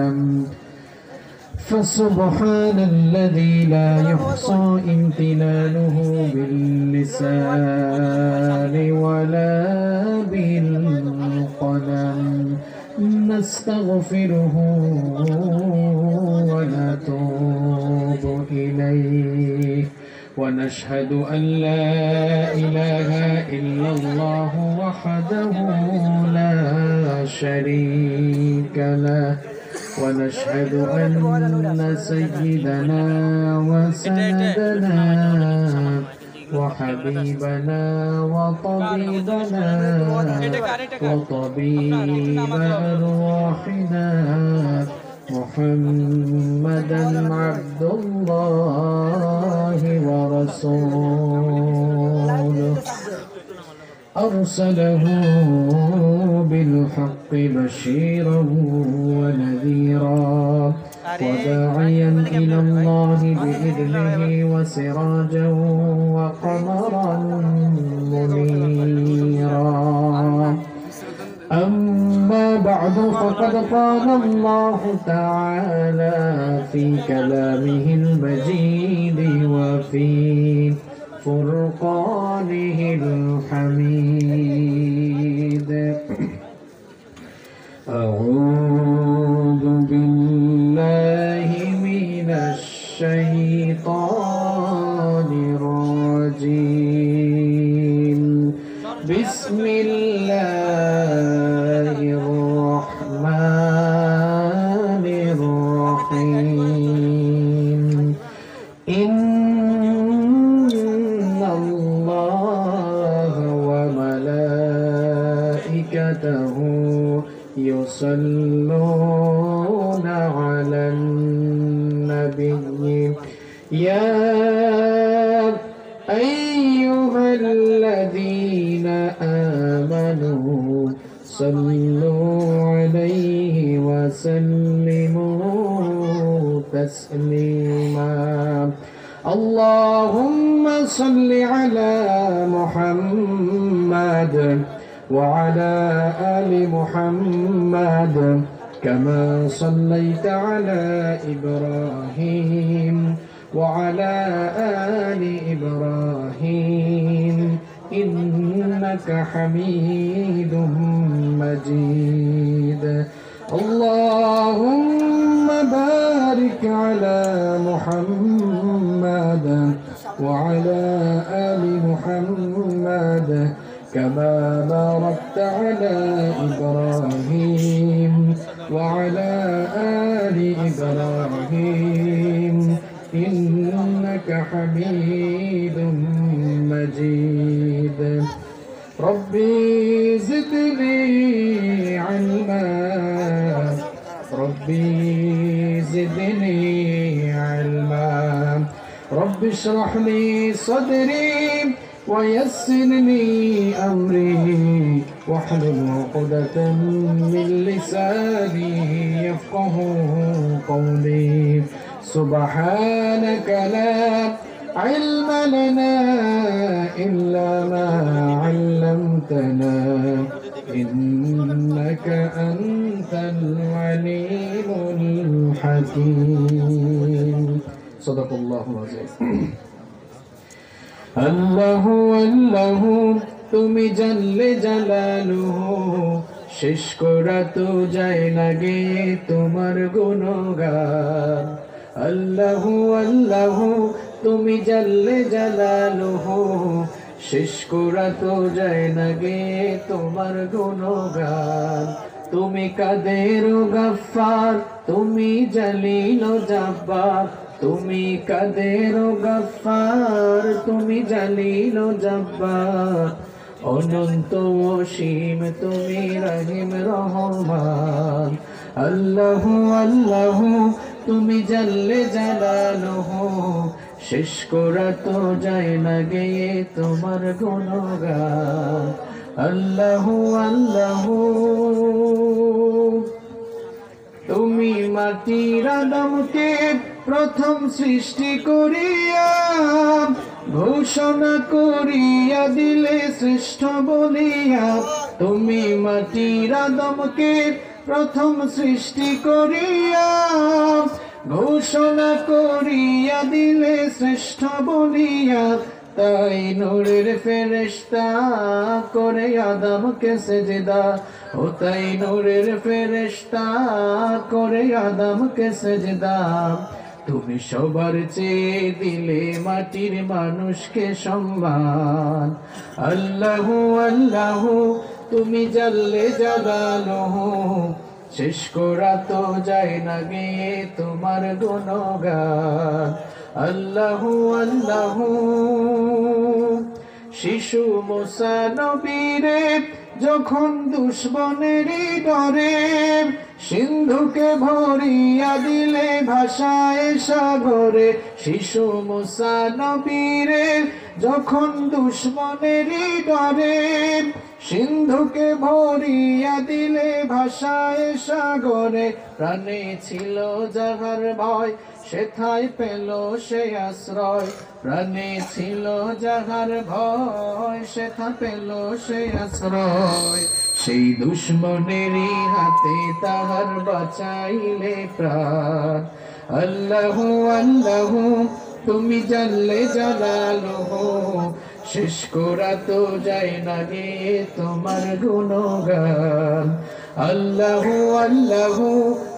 قلم فسبحان الذي لا يحصى امتنانه باللسان ولا بالقلم نستغفره ونتوب إليه ونشهد أن لا إله إلا الله وحده لا شريك له ونشهد أن سيدنا وسندنا وحبيبنا وطبيبنا وطبيب أرواحنا محمدا عبد الله ورسوله أرسله بالحق بشيرا ونذيرا وداعيا إلى الله بإذنه وسراجا وقمرا منيرا أما بعد فقد قال الله تعالى في كلامه المجيد وفي فرقانه الحميد أعوذ بالله من الشيطان الرجيم بسم الله الرحمن الرحيم إن الله وملائكته يصلون على النبي يا أيها الذين آمنوا صلوا عليه وسلموا تسليما اللهم صل على محمد وعلى آل محمد كما صليت على إبراهيم وعلى آل إبراهيم إنك حميد مجيد اللهم بارك على محمد وعلى آل محمد كما باركت على إبراهيم وعلى آل إبراهيم إنك حميد مجيد ربي زدني علما ربي زدني علما رب اشرح لي صدري ويسر لي أمري واحلل عقدة من لساني يفقه قولي سبحانك لا علم لنا إلا ما علمتنا إنك أنت العليم الحكيم صدق الله العظيم আল্লাহ আল্লাহ তুমি জানলে জালালুহু শেষ করা তো যায় না গে তোমার গুণগান আল্লাহ আল্লাহ তুমি জানলে জালালুহু শেষ করা তো যায় না গে তোমার গুণগান তুমি কাদের গফফার তুমি জলিল জব্বার তুমি কাদের গফফার তুমি জলিল জব্বার অনন্ত অসীম তুমি রহিম রহমান আল্লাহ আল্লাহ তুমি জাল্লে জালালুহু শেষ করা তো যায় না গে তোমার গুণগান আল্লাহ আল্লাহ তুমি মাটির আদমকে প্রথম সৃষ্টি করিয়া ঘোষণা করিয়া দিলে শ্রেষ্ঠ বলিয়া তুমি মাটির আদমকে প্রথম সৃষ্টি করিয়া ঘোষণা করিয়া দিলে শ্রেষ্ঠ বলিয়া তাই নূরের ফেরেশতা করে আদমকে সেজদা ও তাই নূরের ফেরেশতা করে আদমকে সেজদা তুমি সবার চেয়ে দিলে মাটির মানুষকে সম্মান আল্লাহু আল্লাহু তুমি জাল্লে জালালুহু শেষ করা তো যায় না গে তোমার গুণগান আল্লাহু আল্লাহু শিশু মুসা নবীরে যখন দুশ্মনেরই ডরে সিন্ধুকে ভরিয়া দিলে ভাষায় সাগরে শিশু মুসা নবীরে যখন দুশ্মনেরই ডরে সিন্ধুকে ভরিয়া দিলে ভাষায় সাগরে প্রাণে ছিল যাহার ভয় সেথায় পেল সে আশ্রয় প্রাণে ছিল যাহার ভয় সেথা পেল সে আশ্রয় সেই দুশ্মনেরই হাতে তাহার বাঁচাইলে প্রাণ আল্লাহু আল্লাহু তুমি জাল্লে জালালুহু শেষ করা তো যায় না গে তোমার গুণগান আল্লাহু আল্লাহু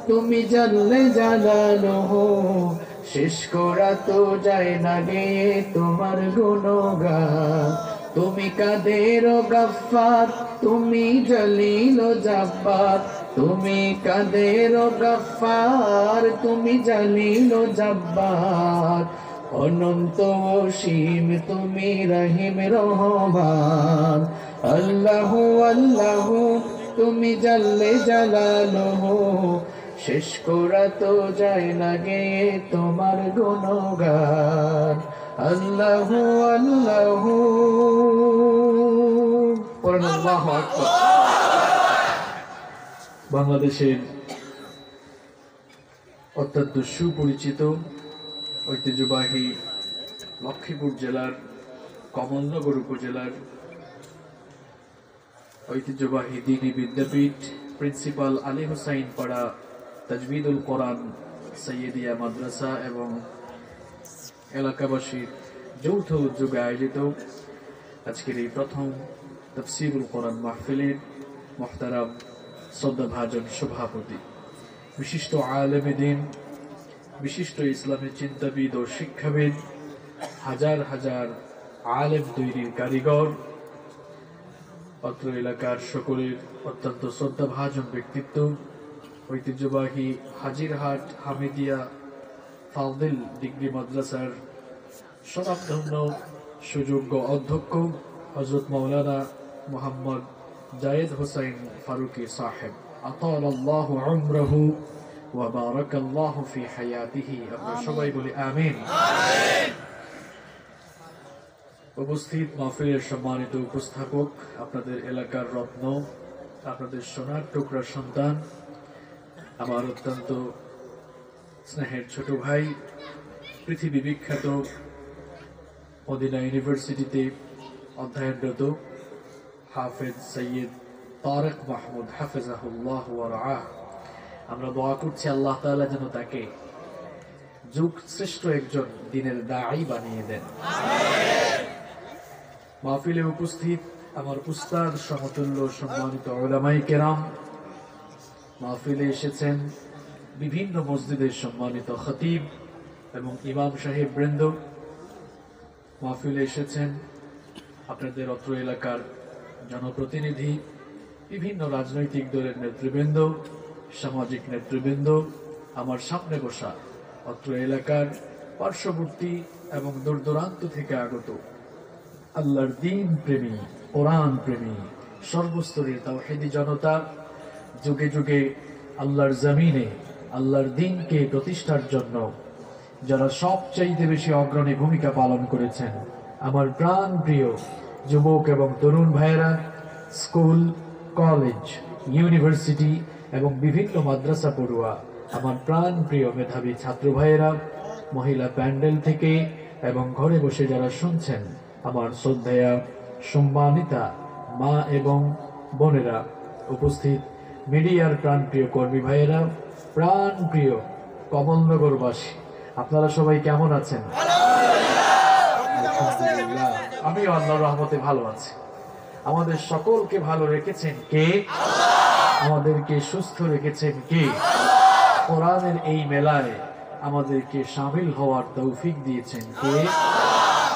তুমি জাল্লে জালালুহু শেষ করা তো যায় না গে তোমার গুণগান তুমি কাদের গফফার তুমি জলিল জব্বার তুমি কাদের গফফার তুমি জলিল জব্বার অনন্ত অসীম তুমি রহিম রহমান আল্লাহু আল্লাহু তুমি জাল্লে জালালুহু শেষ করা তো যায় না গে তোমার গুণগান আল্লাহু আল্লাহু আল্লাহু আকবার। বাংলাদেশের অত্যন্ত সুপরিচিত ঐতিহ্যবাহী লক্ষ্মীপুর জেলার কমলনগর উপজেলার ঐতিহ্যবাহী দ্বীনি বিদ্যাপীঠ প্রিন্সিপাল আলী হুসাইন পাড়া তাজবিদুল কোরআন সৈয়দিয়া মাদ্রাসা এবং এলাকাবাসীর যৌথ উদ্যোগে আয়োজিত আজকের এই প্রথম তাফসীরুল কোরআন মাহফিলের মুহতারাম শ্রদ্ধাভাজন সভাপতি বিশিষ্ট আলেমে দ্বীন বিশিষ্ট ইসলামী চিন্তাবিদ ও শিক্ষাবিদ হাজার হাজার আলেম তৈরির কারিগর অত্র এলাকার সকলের অত্যন্ত শ্রদ্ধাভাজন ব্যক্তিত্ব ঐতিহ্যবাহী হাজিরহাট হামিদিয়া ফাউদিল ডিগ্রি মাদ্রাসার স্বনামধন্য সুযোগ্য অধ্যক্ষ হযরত মাওলানা মুহাম্মদ জায়েদ হোসাইন ফারুকী সাহেব আতালাল্লাহু উমরাহু ওয়া বারাকাল্লাহু ফি হায়াতিহি আমরা সবাই বলি আমিন। উপস্থিত মাহফিলের সম্মানিত উপস্থাপক আপনাদের এলাকার রত্ন আপনাদের সোনার টুকরা সন্তান আমার অত্যন্ত স্নেহের ছোট ভাই পৃথিবী বিখ্যাত মদিনা ইউনিভার্সিটিতে অধ্যয়নরত হাফেজ সৈয়দ তারেক মাহমুদ হাফেজাহুল্লাহ ওয়া রাআহ আমরা দোয়া করছি আল্লাহ তাআলা যেন তাকে যুগ শ্রেষ্ঠ একজন দ্বীনের দাঈ বানিয়ে দেন আমিন। মাহফিলে উপস্থিত আমার উস্তাদ সমতুল্য সম্মানিত উলামায়ে কেরাম মাহফিলে এসেছেন বিভিন্ন মসজিদের সম্মানিত খতিব এবং ইমাম সাহেব বৃন্দ মাহফিলে এসেছেন আপনাদের অত্র এলাকার জনপ্রতিনিধি বিভিন্ন রাজনৈতিক দলের নেতৃবৃন্দ সামাজিক নেতৃবৃন্দ আমার সামনে বসা অত্র এলাকার পার্শ্ববর্তী এবং দূর দূরান্ত থেকে আগত আল্লাহর দ্বীন প্রেমী কোরআন প্রেমী সর্বস্তরের তাওহীদি জনতা যুগে যুগে আল্লাহর জমিনে আল্লাহর দ্বীনকে প্রতিষ্ঠার জন্য যারা সবচাইতে বেশি অগ্রণী ভূমিকা পালন করেছেন আমার প্রাণ প্রিয় যুবক এবং তরুণ ভাইয়েরা স্কুল কলেজ ইউনিভার্সিটি এবং বিভিন্ন মাদ্রাসা পড়ুয়া আমার প্রাণ প্রিয় মেধাবী ছাত্র ভাইয়েরা মহিলা প্যান্ডেল থেকে এবং ঘরে বসে যারা শুনছেন আমার শ্রদ্ধেয়া সম্মানিতা মা এবং বোনেরা উপস্থিত মিডিয়ার প্রাণপ্রিয় কর্মী ভাইয়েরা, প্রাণপ্রিয় কমলনগরবাসী, আপনারা সবাই কেমন আছেন? আলহামদুলিল্লাহ, আমি আল্লাহর রহমতে ভালো আছি। আমাদের সকলকে ভালো রেখেছেন কে? আমাদেরকে সুস্থ রেখেছেন কে? কোরআনের এই মেলায় আমাদেরকে শামিল হওয়ার তৌফিক দিয়েছেন কে?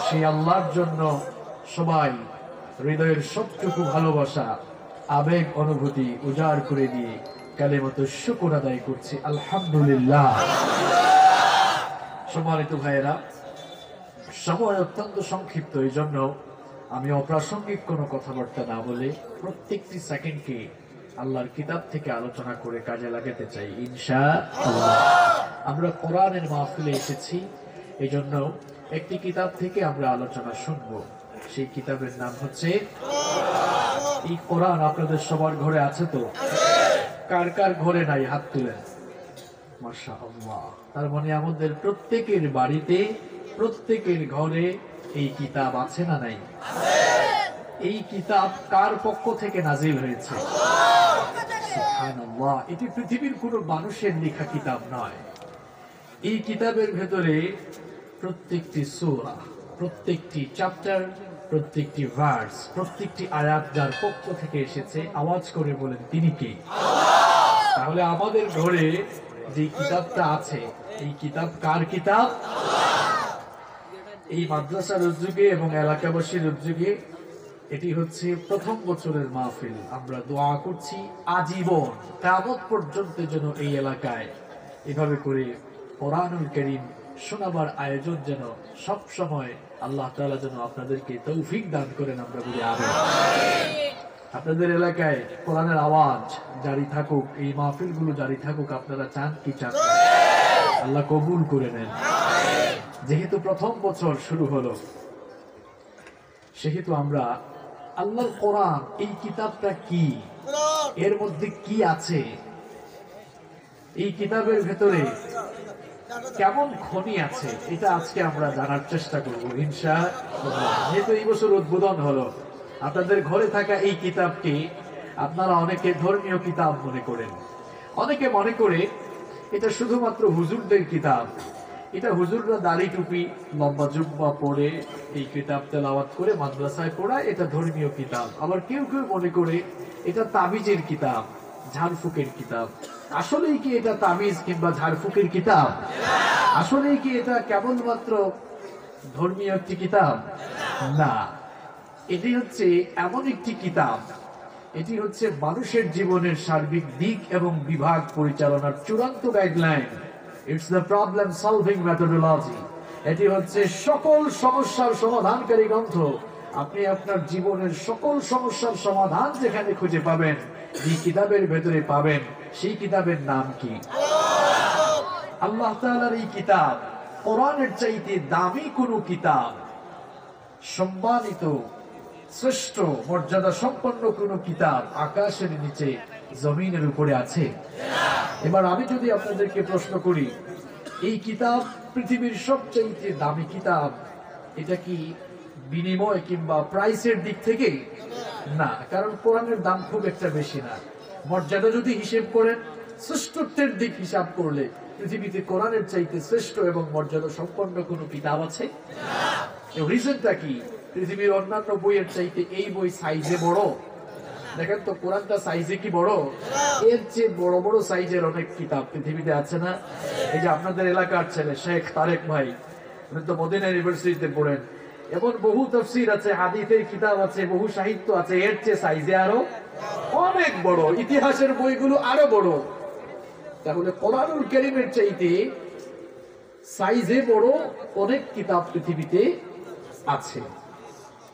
সেই আল্লাহর জন্য সবাই হৃদয়ের সবটুকু ভালোবাসা, আবেগ, অনুভূতি উজাড় করে দিয়ে কালেমাত শুকর আদায় করছি আলহামদুলিল্লাহ। সম্মানিত ভাইয়েরা, সময় অত্যন্ত সংক্ষিপ্ত, এই জন্য আমি অপ্রাসঙ্গিক কোনো কথাবার্তা না বলে প্রত্যেকটি সেকেন্ডকে আল্লাহর কিতাব থেকে আলোচনা করে কাজে লাগাতে চাই ইনশাআল্লাহ। আমরা কোরআনের মাহফিলে এসেছি, এই জন্য একটি কিতাব থেকে আমরা আলোচনা শুনব। সেই কিতাবের নাম হচ্ছে এই কোরআন। আপনাদের সবার ঘরে আছে তো? কার কার ঘরে নাই হাত তুলেন। মাশাআল্লাহ, তার মানে আমাদের প্রত্যেকের বাড়িতে, প্রত্যেকের ঘরে এই কিতাব আছে না নাই? এই কিতাব কার পক্ষ থেকে নাজিল হয়েছে? সুবহানাল্লাহ, এটি পৃথিবীর কোনো মানুষের লেখা কিতাব নয়। এই কিতাবের ভেতরে প্রত্যেকটি সূরা, প্রত্যেকটি চ্যাপ্টার, প্রত্যেকটি ভার্স, প্রত্যেকটি আয়াত যার পক্ষ থেকে এসেছে, আওয়াজ করে বলেন তিনি কে? তাহলে আমাদের ঘরে যে কিতাবটা আছে, এই কিতাব কার কিতাব? এই মাদ্রাসার উদ্যোগে এবং এলাকাবাসীর উদ্যোগে এটি হচ্ছে প্রথম বছরের মাহফিল। আমরা দোয়া করছি আজীবন কিয়ামত পর্যন্ত যেন এই এলাকায় এভাবে করে কোরআনুল কারীম শোনাবার আয়োজন যেন সব সময় আল্লাহ তাআলা যেন আপনাদেরকে তৌফিক দান করেন। আমরা বলি আমিন। আপনাদের এলাকায় কোরআনের আওয়াজ জারি থাকুক, এই মাহফিলগুলো জারি থাকুক, আপনারা চান কি চান? আল্লাহ কবুল করে নেন। যেহেতু প্রথম বছর শুরু হলো, সেহেতু আমরা আল্লাহর কোরআন, এই কিতাবটা কি, এর মধ্যে কি আছে, এই কিতাবের ভেতরে কেমন খনি আছে, এটা আজকে আমরা জানার চেষ্টা করব ইনশাআল্লাহ। যেহেতু এই বছর উদ্বোধন হলো, আপনাদের ঘরে থাকা এই কিতাবকে আপনারা অনেকে ধর্মীয় কিতাব মনে করেন, অনেকে মনে করে এটা শুধুমাত্র হুজুরদের কিতাব, এটা হুজুররা দাড়ি টুপি লম্বা জুব্বা পরে এই কিতাব তেলাওয়াত করে মাদ্রাসায় পড়া, এটা ধর্মীয় কিতাব। আবার কেউ কেউ মনে করে এটা তাবিজের কিতাব, ঝাড়ফুঁকের কিতাব। আসলেই কি এটা তাবিজ কিংবা ঝাড়ফুঁকের কিতাব? আসলেই কি এটা কেবলমাত্র ধর্মীয় একটি কিতাব? না, এটি হচ্ছে এমন একটি কিতাব, এটি হচ্ছে মানুষের জীবনের সার্বিক দিক এবং বিভাগ পরিচালনার চূড়ান্ত guideline. It's the problem solving methodology. এটি হচ্ছে সকল সমস্যার সমাধানকারী গ্রন্থ। আপনি আপনার জীবনের সকল সমস্যার সমাধান যেখানে খুঁজে পাবেন, এই কিতাবের ভেতরে পাবেন। সেই কিতাবের নাম কি? আল্লাহ তাআলার এই কিতাব, কোরআনের চাইতে দামি কোনো কিতাব, সম্মানিত, শ্রেষ্ঠ, মর্যাদা সম্পন্ন কোন কিতাব আকাশের নিচে, জমিনের উপরে আছে? এবার আমি যদি আপনাদেরকে প্রশ্ন করি, এই কিতাব পৃথিবীর সবচেয়ে দামি কিতাব, এটা কি বিনিময় কিংবা প্রাইসের দিক থেকে? না, কারণ কোরআনের দাম খুব একটা বেশি না। মর্যাদা যদি হিসেব করেন, শ্রেষ্ঠত্বের দিক হিসাব করলে পৃথিবীতে কোরআনের চাইতে শ্রেষ্ঠ এবং মর্যাদা সম্পন্ন কোনো কিতাব আছে? রিজনটা কি? পৃথিবীর অন্যান্য বইয়ের চাইতে এই বই সাইজে বড়। দেখেন তো কোরআনটা সাইজে কি বড়? এর চেয়ে বড় বড় সাইজের অনেক কিতাব পৃথিবীতে আছে না? এই যে আপনাদের এলাকার ছেলে শেখ তারেক ভাই, উনি তো মদিনা ইউনিভার্সিটিতে পড়েন, এমন বহু তাফসীর আছে, হাদিসের কিতাব আছে, বহু সাহিত্য আছে, এর চেয়ে সাইজে আরো অনেক বড়, ইতিহাসের বইগুলো আরো বড়। তাহলে কোরআনুল কারীমের চাইতে সাইজে বড় অনেক কিতাব পৃথিবীতে আছে,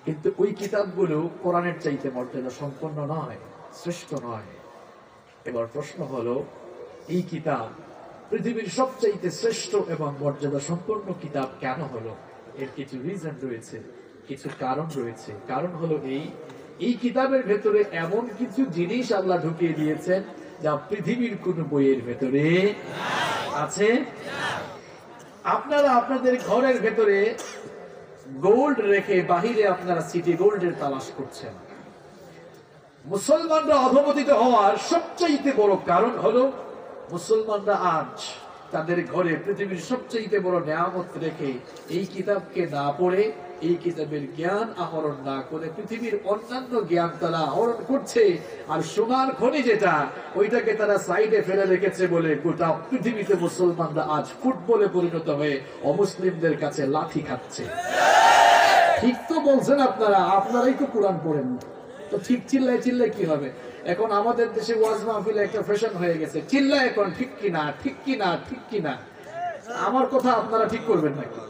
কিন্তু ওই কিতাবগুলো কোরআনের চাইতে মর্যাদা সম্পন্ন নয়, শ্রেষ্ঠ নয়। এবার প্রশ্ন হলো, এই কিতাব পৃথিবীর সবচাইতে শ্রেষ্ঠ এবং মর্যাদা সম্পন্ন কিতাব কেন হলো? এর কিছু রিজন রয়েছে, কিছু কারণ রয়েছে। কারণ হলো এই কিতাবের ভেতরে এমন কিছু জিনিস আল্লাহ ঢুকিয়ে দিয়েছেন যা পৃথিবীর কোন বইয়ের ভেতরে আছে। আপনারা আপনাদের ঘরের ভেতরে গোল্ড রেখে বাহিরে আপনারা সিটি গোল্ডের তালাশ করছেন, মুসলমানরা অধঃপতিত হওয়ার সবচাইতে বড় কারণ হলো মুসলমানরা আজ তাদের ঘরে পৃথিবীর সবচাইতে বড় নিয়ামত রেখে এই কিতাবকে না পড়ে, এই কিতাবের জ্ঞান আহরণ না করে পৃথিবীর অন্যান্য জ্ঞান তারা আহরণ করছে। আর সোনার খনি যেটা, ওইটাকে তারা সাইডে ফেলে রেখেছে বলে গোটা পৃথিবীতে মুসলমানরা আজ ফুটবলে পরিণত হয়ে অমুসলিমদের কাছে লাঠি খাচ্ছে। ঠিক তো বলছেন আপনারা, আপনারাই তো কোরআন পড়েন না, তো ঠিক চিল্লায় চিল্লায় কি হবে? এখন আমাদের দেশে ওয়াজ মাহফিলে একটা ফ্যাশন হয়ে গেছে, চিল্লায় এখন ঠিক কিনা ঠিক কিনা ঠিক কিনা। আমার কথা আপনারা ঠিক করবেন নাকি?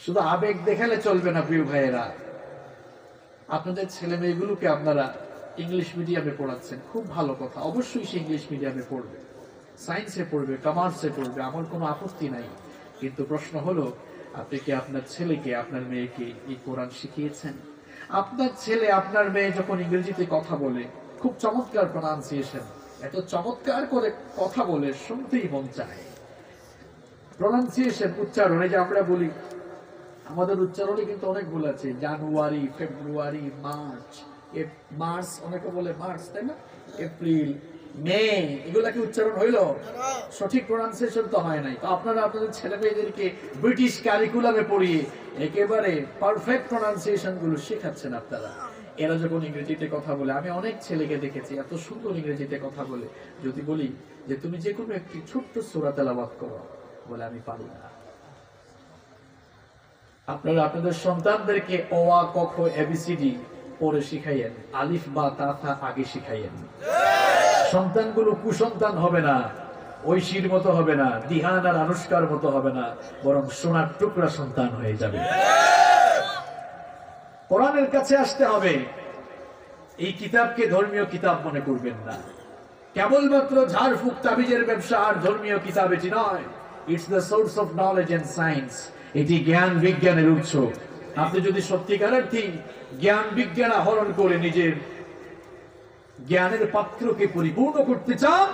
শুধু আবেগ দেখালে চলবে না প্রিয় ভাইয়েরা। আপনাদের ছেলে মেয়েগুলোকে আপনারা ইংলিশ মিডিয়ামে পড়াচ্ছেন, খুব ভালো কথা, অবশ্যই সে ইংলিশ মিডিয়ামে পড়বে, সায়েন্সে পড়বে, কমার্সে পড়বে, আমার কোনো আপত্তি নাই। কিন্তু প্রশ্ন হলো, আপনি কি আপনার ছেলেকে আপনার মেয়েকে এই কোরআন শিখিয়েছেন? আপনার ছেলে আপনার মেয়ে যখন ইংরেজিতে কথা বলে, খুব চমৎকার প্রনাউন্সিয়েশন, এত চমৎকার করে কথা বলে শুনতেই মন চায়। প্রনাউন্সিয়েশন, উচ্চারণে যে আমরা বলি, আমাদের উচ্চারণে কিন্তু অনেক ভুল আছে। জানুয়ারি, ফেব্রুয়ারি, মার্চ, মার্চ অনেকে বলে মার্চ, তাই না? এপ্রিল, মে, এগুলা কি উচ্চারণ হইলো? সঠিক প্রনাউন্সিয়েশন তো হয় নাই। তো আপনারা আপনাদের ছেলে মেয়েদেরকে ব্রিটিশ কারিকুলামে পড়িয়ে একেবারে পারফেক্ট প্রনাউন্সিয়েশন গুলো শেখাচ্ছেন আপনারা। এরা যখন ইংরেজিতে কথা বলে, আমি অনেক ছেলেকে দেখেছি এত সুন্দর ইংরেজিতে কথা বলে, যদি বলি যে তুমি যে কোনো একটি ছোট্ট সূরা তেলাওয়াত করো, বলে আমি পারি না। আপনারা আপনাদের সন্তানদেরকে অ আ ক খ এবিসিডি পড়ে শিখাইয়েন, আলিফ বা তা থা আগে শিখাইয়েন। সন্তানগুলো কুসন্তান হবে না, ঐশীর মতো হবে না, দিহান আর আনুষ্কার মতো হবে না, বরং সোনার টুকরা সন্তান হয়ে যাবে। কোরআনের কাছে আসতে হবে। এই কিতাবকে ধর্মীয় কিতাব মনে করবেন না। কেবলমাত্র ঝাড়ফুঁক তাবিজের ব্যবসা আর ধর্মীয় কিতাব এটি নয়। It's the source of knowledge and science. এটি জ্ঞান বিজ্ঞানের উৎস। আপনি যদি সত্যিকারের জ্ঞান বিজ্ঞান আহরণ করে নিজের জ্ঞানের পাত্রকে পরিপূর্ণ করতে চান,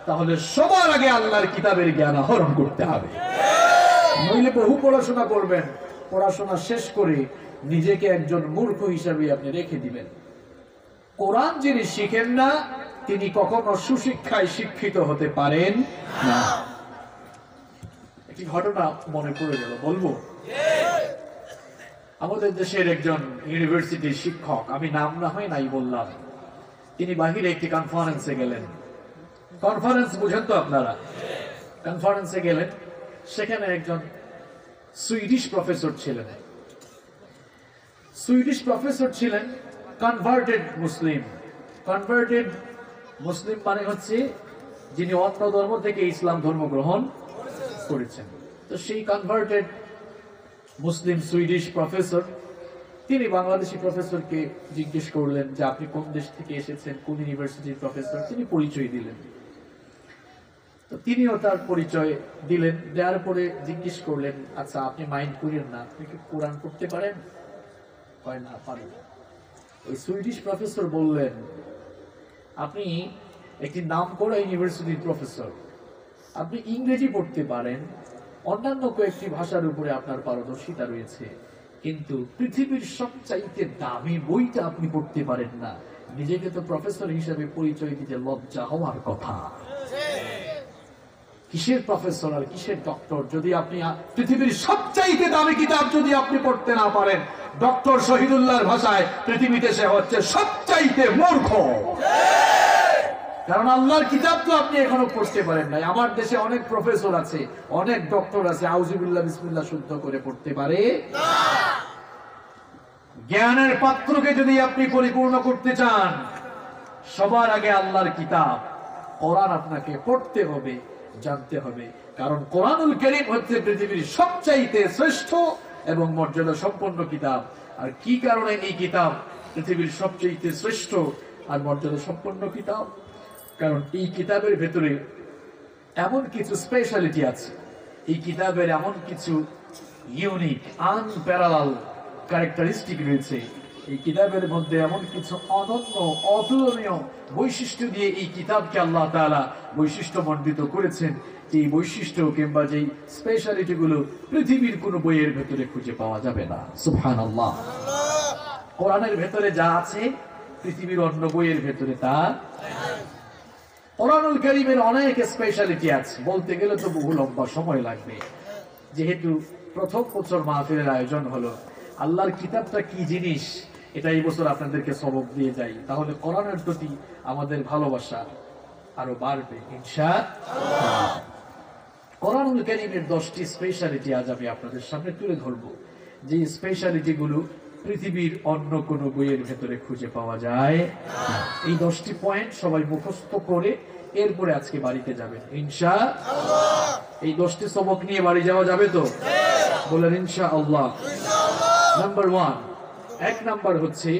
তাহলে সবার আগে আল্লাহর কিতাবের জ্ঞান আহরণ করতে হবে। নইলে বহু পড়াশোনা করবেন, পড়াশোনা শেষ করে নিজেকে একজন মূর্খ হিসাবে আপনি রেখে দিবেন। কোরআন যিনি শিখেন না, তিনি কখনো সুশিক্ষায় শিক্ষিত হতে পারেন না। একটি ঘটনা মনে পড়ে গেল, বলবো? আমাদের দেশের একজন ইউনিভার্সিটির শিক্ষক, আমি নাম না হয় নাই বললাম, তিনি বাহিরে একটি কনফারেন্সে গেলেন। কনফারেন্স বুঝেন তো আপনারা? কনফারেন্সে গেলেন, সেখানে একজন সুইডিশ প্রফেসর ছিলেন। সুইডিশ প্রফেসর ছিলেন কনভার্টেড মুসলিম। কনভার্টেড মুসলিম মানে হচ্ছে যিনি অন্য ধর্ম থেকে ইসলাম ধর্ম গ্রহণ করেছেন। তো সেই কনভার্টেড মুসলিম সুইডিশ প্রফেসর, তিনি বাংলাদেশি প্রফেসরকে জিজ্ঞেস করলেন যে আপনি কোন দেশ থেকে এসেছেন, কোন ইউনিভার্সিটির প্রফেসর। তিনি পরিচয় দিলেন। তো তিনিও তার পরিচয় দিলেন। দেওয়ার পরে জিজ্ঞেস করলেন, আচ্ছা আপনি মাইন্ড করেন না, আপনি কি কোরআন পড়তে পারেন? হয় না, পারি না। ওই সুইডিশ প্রফেসর বললেন, আপনি একটি নামকরা ইউনিভার্সিটির প্রফেসর, আপনি ইংরেজি পড়তে পারেন, অন্যান্য কয়েকটি ভাষার উপরে আপনার পারদর্শিতা রয়েছে, কিন্তু পৃথিবীর সবচাইতে দামি বইটা আপনি পড়তে পারেন না। নিজেকে তো প্রফেসর হিসেবে পরিচয় দিতে লজ্জা হওয়ার কথা। কিসের প্রফেসর আর কিসের ডক্টর, যদি আপনি পৃথিবীর সবচাইতে দামি কিতাব যদি আপনি পড়তে না পারেন, ডক্টর শহীদুল্লাহর ভাষায় পৃথিবীতে সে হচ্ছে সবচাইতে মূর্খ। কারণ আল্লাহর কিতাব তো আপনি এখনো পড়তে পারেন নাই। আমার দেশে অনেক প্রফেসর আছে, অনেক ডক্টর আছে, আউযুবিল্লাহ বিসমিল্লাহ শুদ্ধ করে পড়তে পারে না। জ্ঞানের পাত্রকে যদি আপনি পরিপূর্ণ করতে চান, সবার আগে আল্লাহর কিতাব কোরআন আপনাকে পড়তে হবে, জানতে হবে। কারণ কোরআনুল কারীম হচ্ছে পৃথিবীর সবচাইতে শ্রেষ্ঠ এবং মর্যাদা সম্পন্ন কিতাব। আর কি কারণে এই কিতাব পৃথিবীর সবচাইতে শ্রেষ্ঠ আর মর্যাদা সম্পন্ন কিতাব? কারণ এই কিতাবের ভেতরে এমন কিছু স্পেশালিটি আছে, এই কিতাবের এমন কিছু ইউনিক আনপ্যারালাল ক্যারেক্টারিস্টিক রয়েছে, এই কিতাবের মধ্যে এমন কিছু অনন্য অতুলনীয় বৈশিষ্ট্য দিয়ে এই কিতাবকে আল্লাহ তাআলা বৈশিষ্ট্যমণ্ডিত করেছেন। এই বৈশিষ্ট্য কিংবা যেই স্পেশালিটি গুলো পৃথিবীর কোন বইয়ের ভেতরে খুঁজে পাওয়া যাবে না। সুবহানাল্লাহ। কোরআনের ভেতরে যা আছে পৃথিবীর অন্য বইয়ের ভেতরে তা। কোরআনুল কারীমের অনেক স্পেশালিটি আছে, বলতে গেলে তো বহু লম্বা সময় লাগবে। যেহেতু প্রথম বছর মাহফিলের আয়োজন হলো, আল্লাহর কিতাবটা কি জিনিস এটা এই বছর আপনাদেরকে সবক দিয়ে যাই, তাহলে কোরআনের প্রতি আমাদের ভালোবাসা আরো বাড়বে ইনশাআল্লাহ। কোরআনুল কারীমের 10টি স্পেশালিটি আজ আমি আপনাদের সামনে তুলে ধরব, যে স্পেশালিটি গুলো পৃথিবীর অন্য কোনো বইয়ের ভেতরে খুঁজে পাওয়া যায় না। এই 10টি পয়েন্ট সবাই মুখস্থ করে এরপরে আজকে বাড়িতে যাবেন ইনশাআল্লাহ। এই 10টি সবক নিয়ে বাড়ি যাওয়া যাবে তো? বলেন ইনশাআল্লাহ। নাম্বার 1, এক নাম্বার হচ্ছে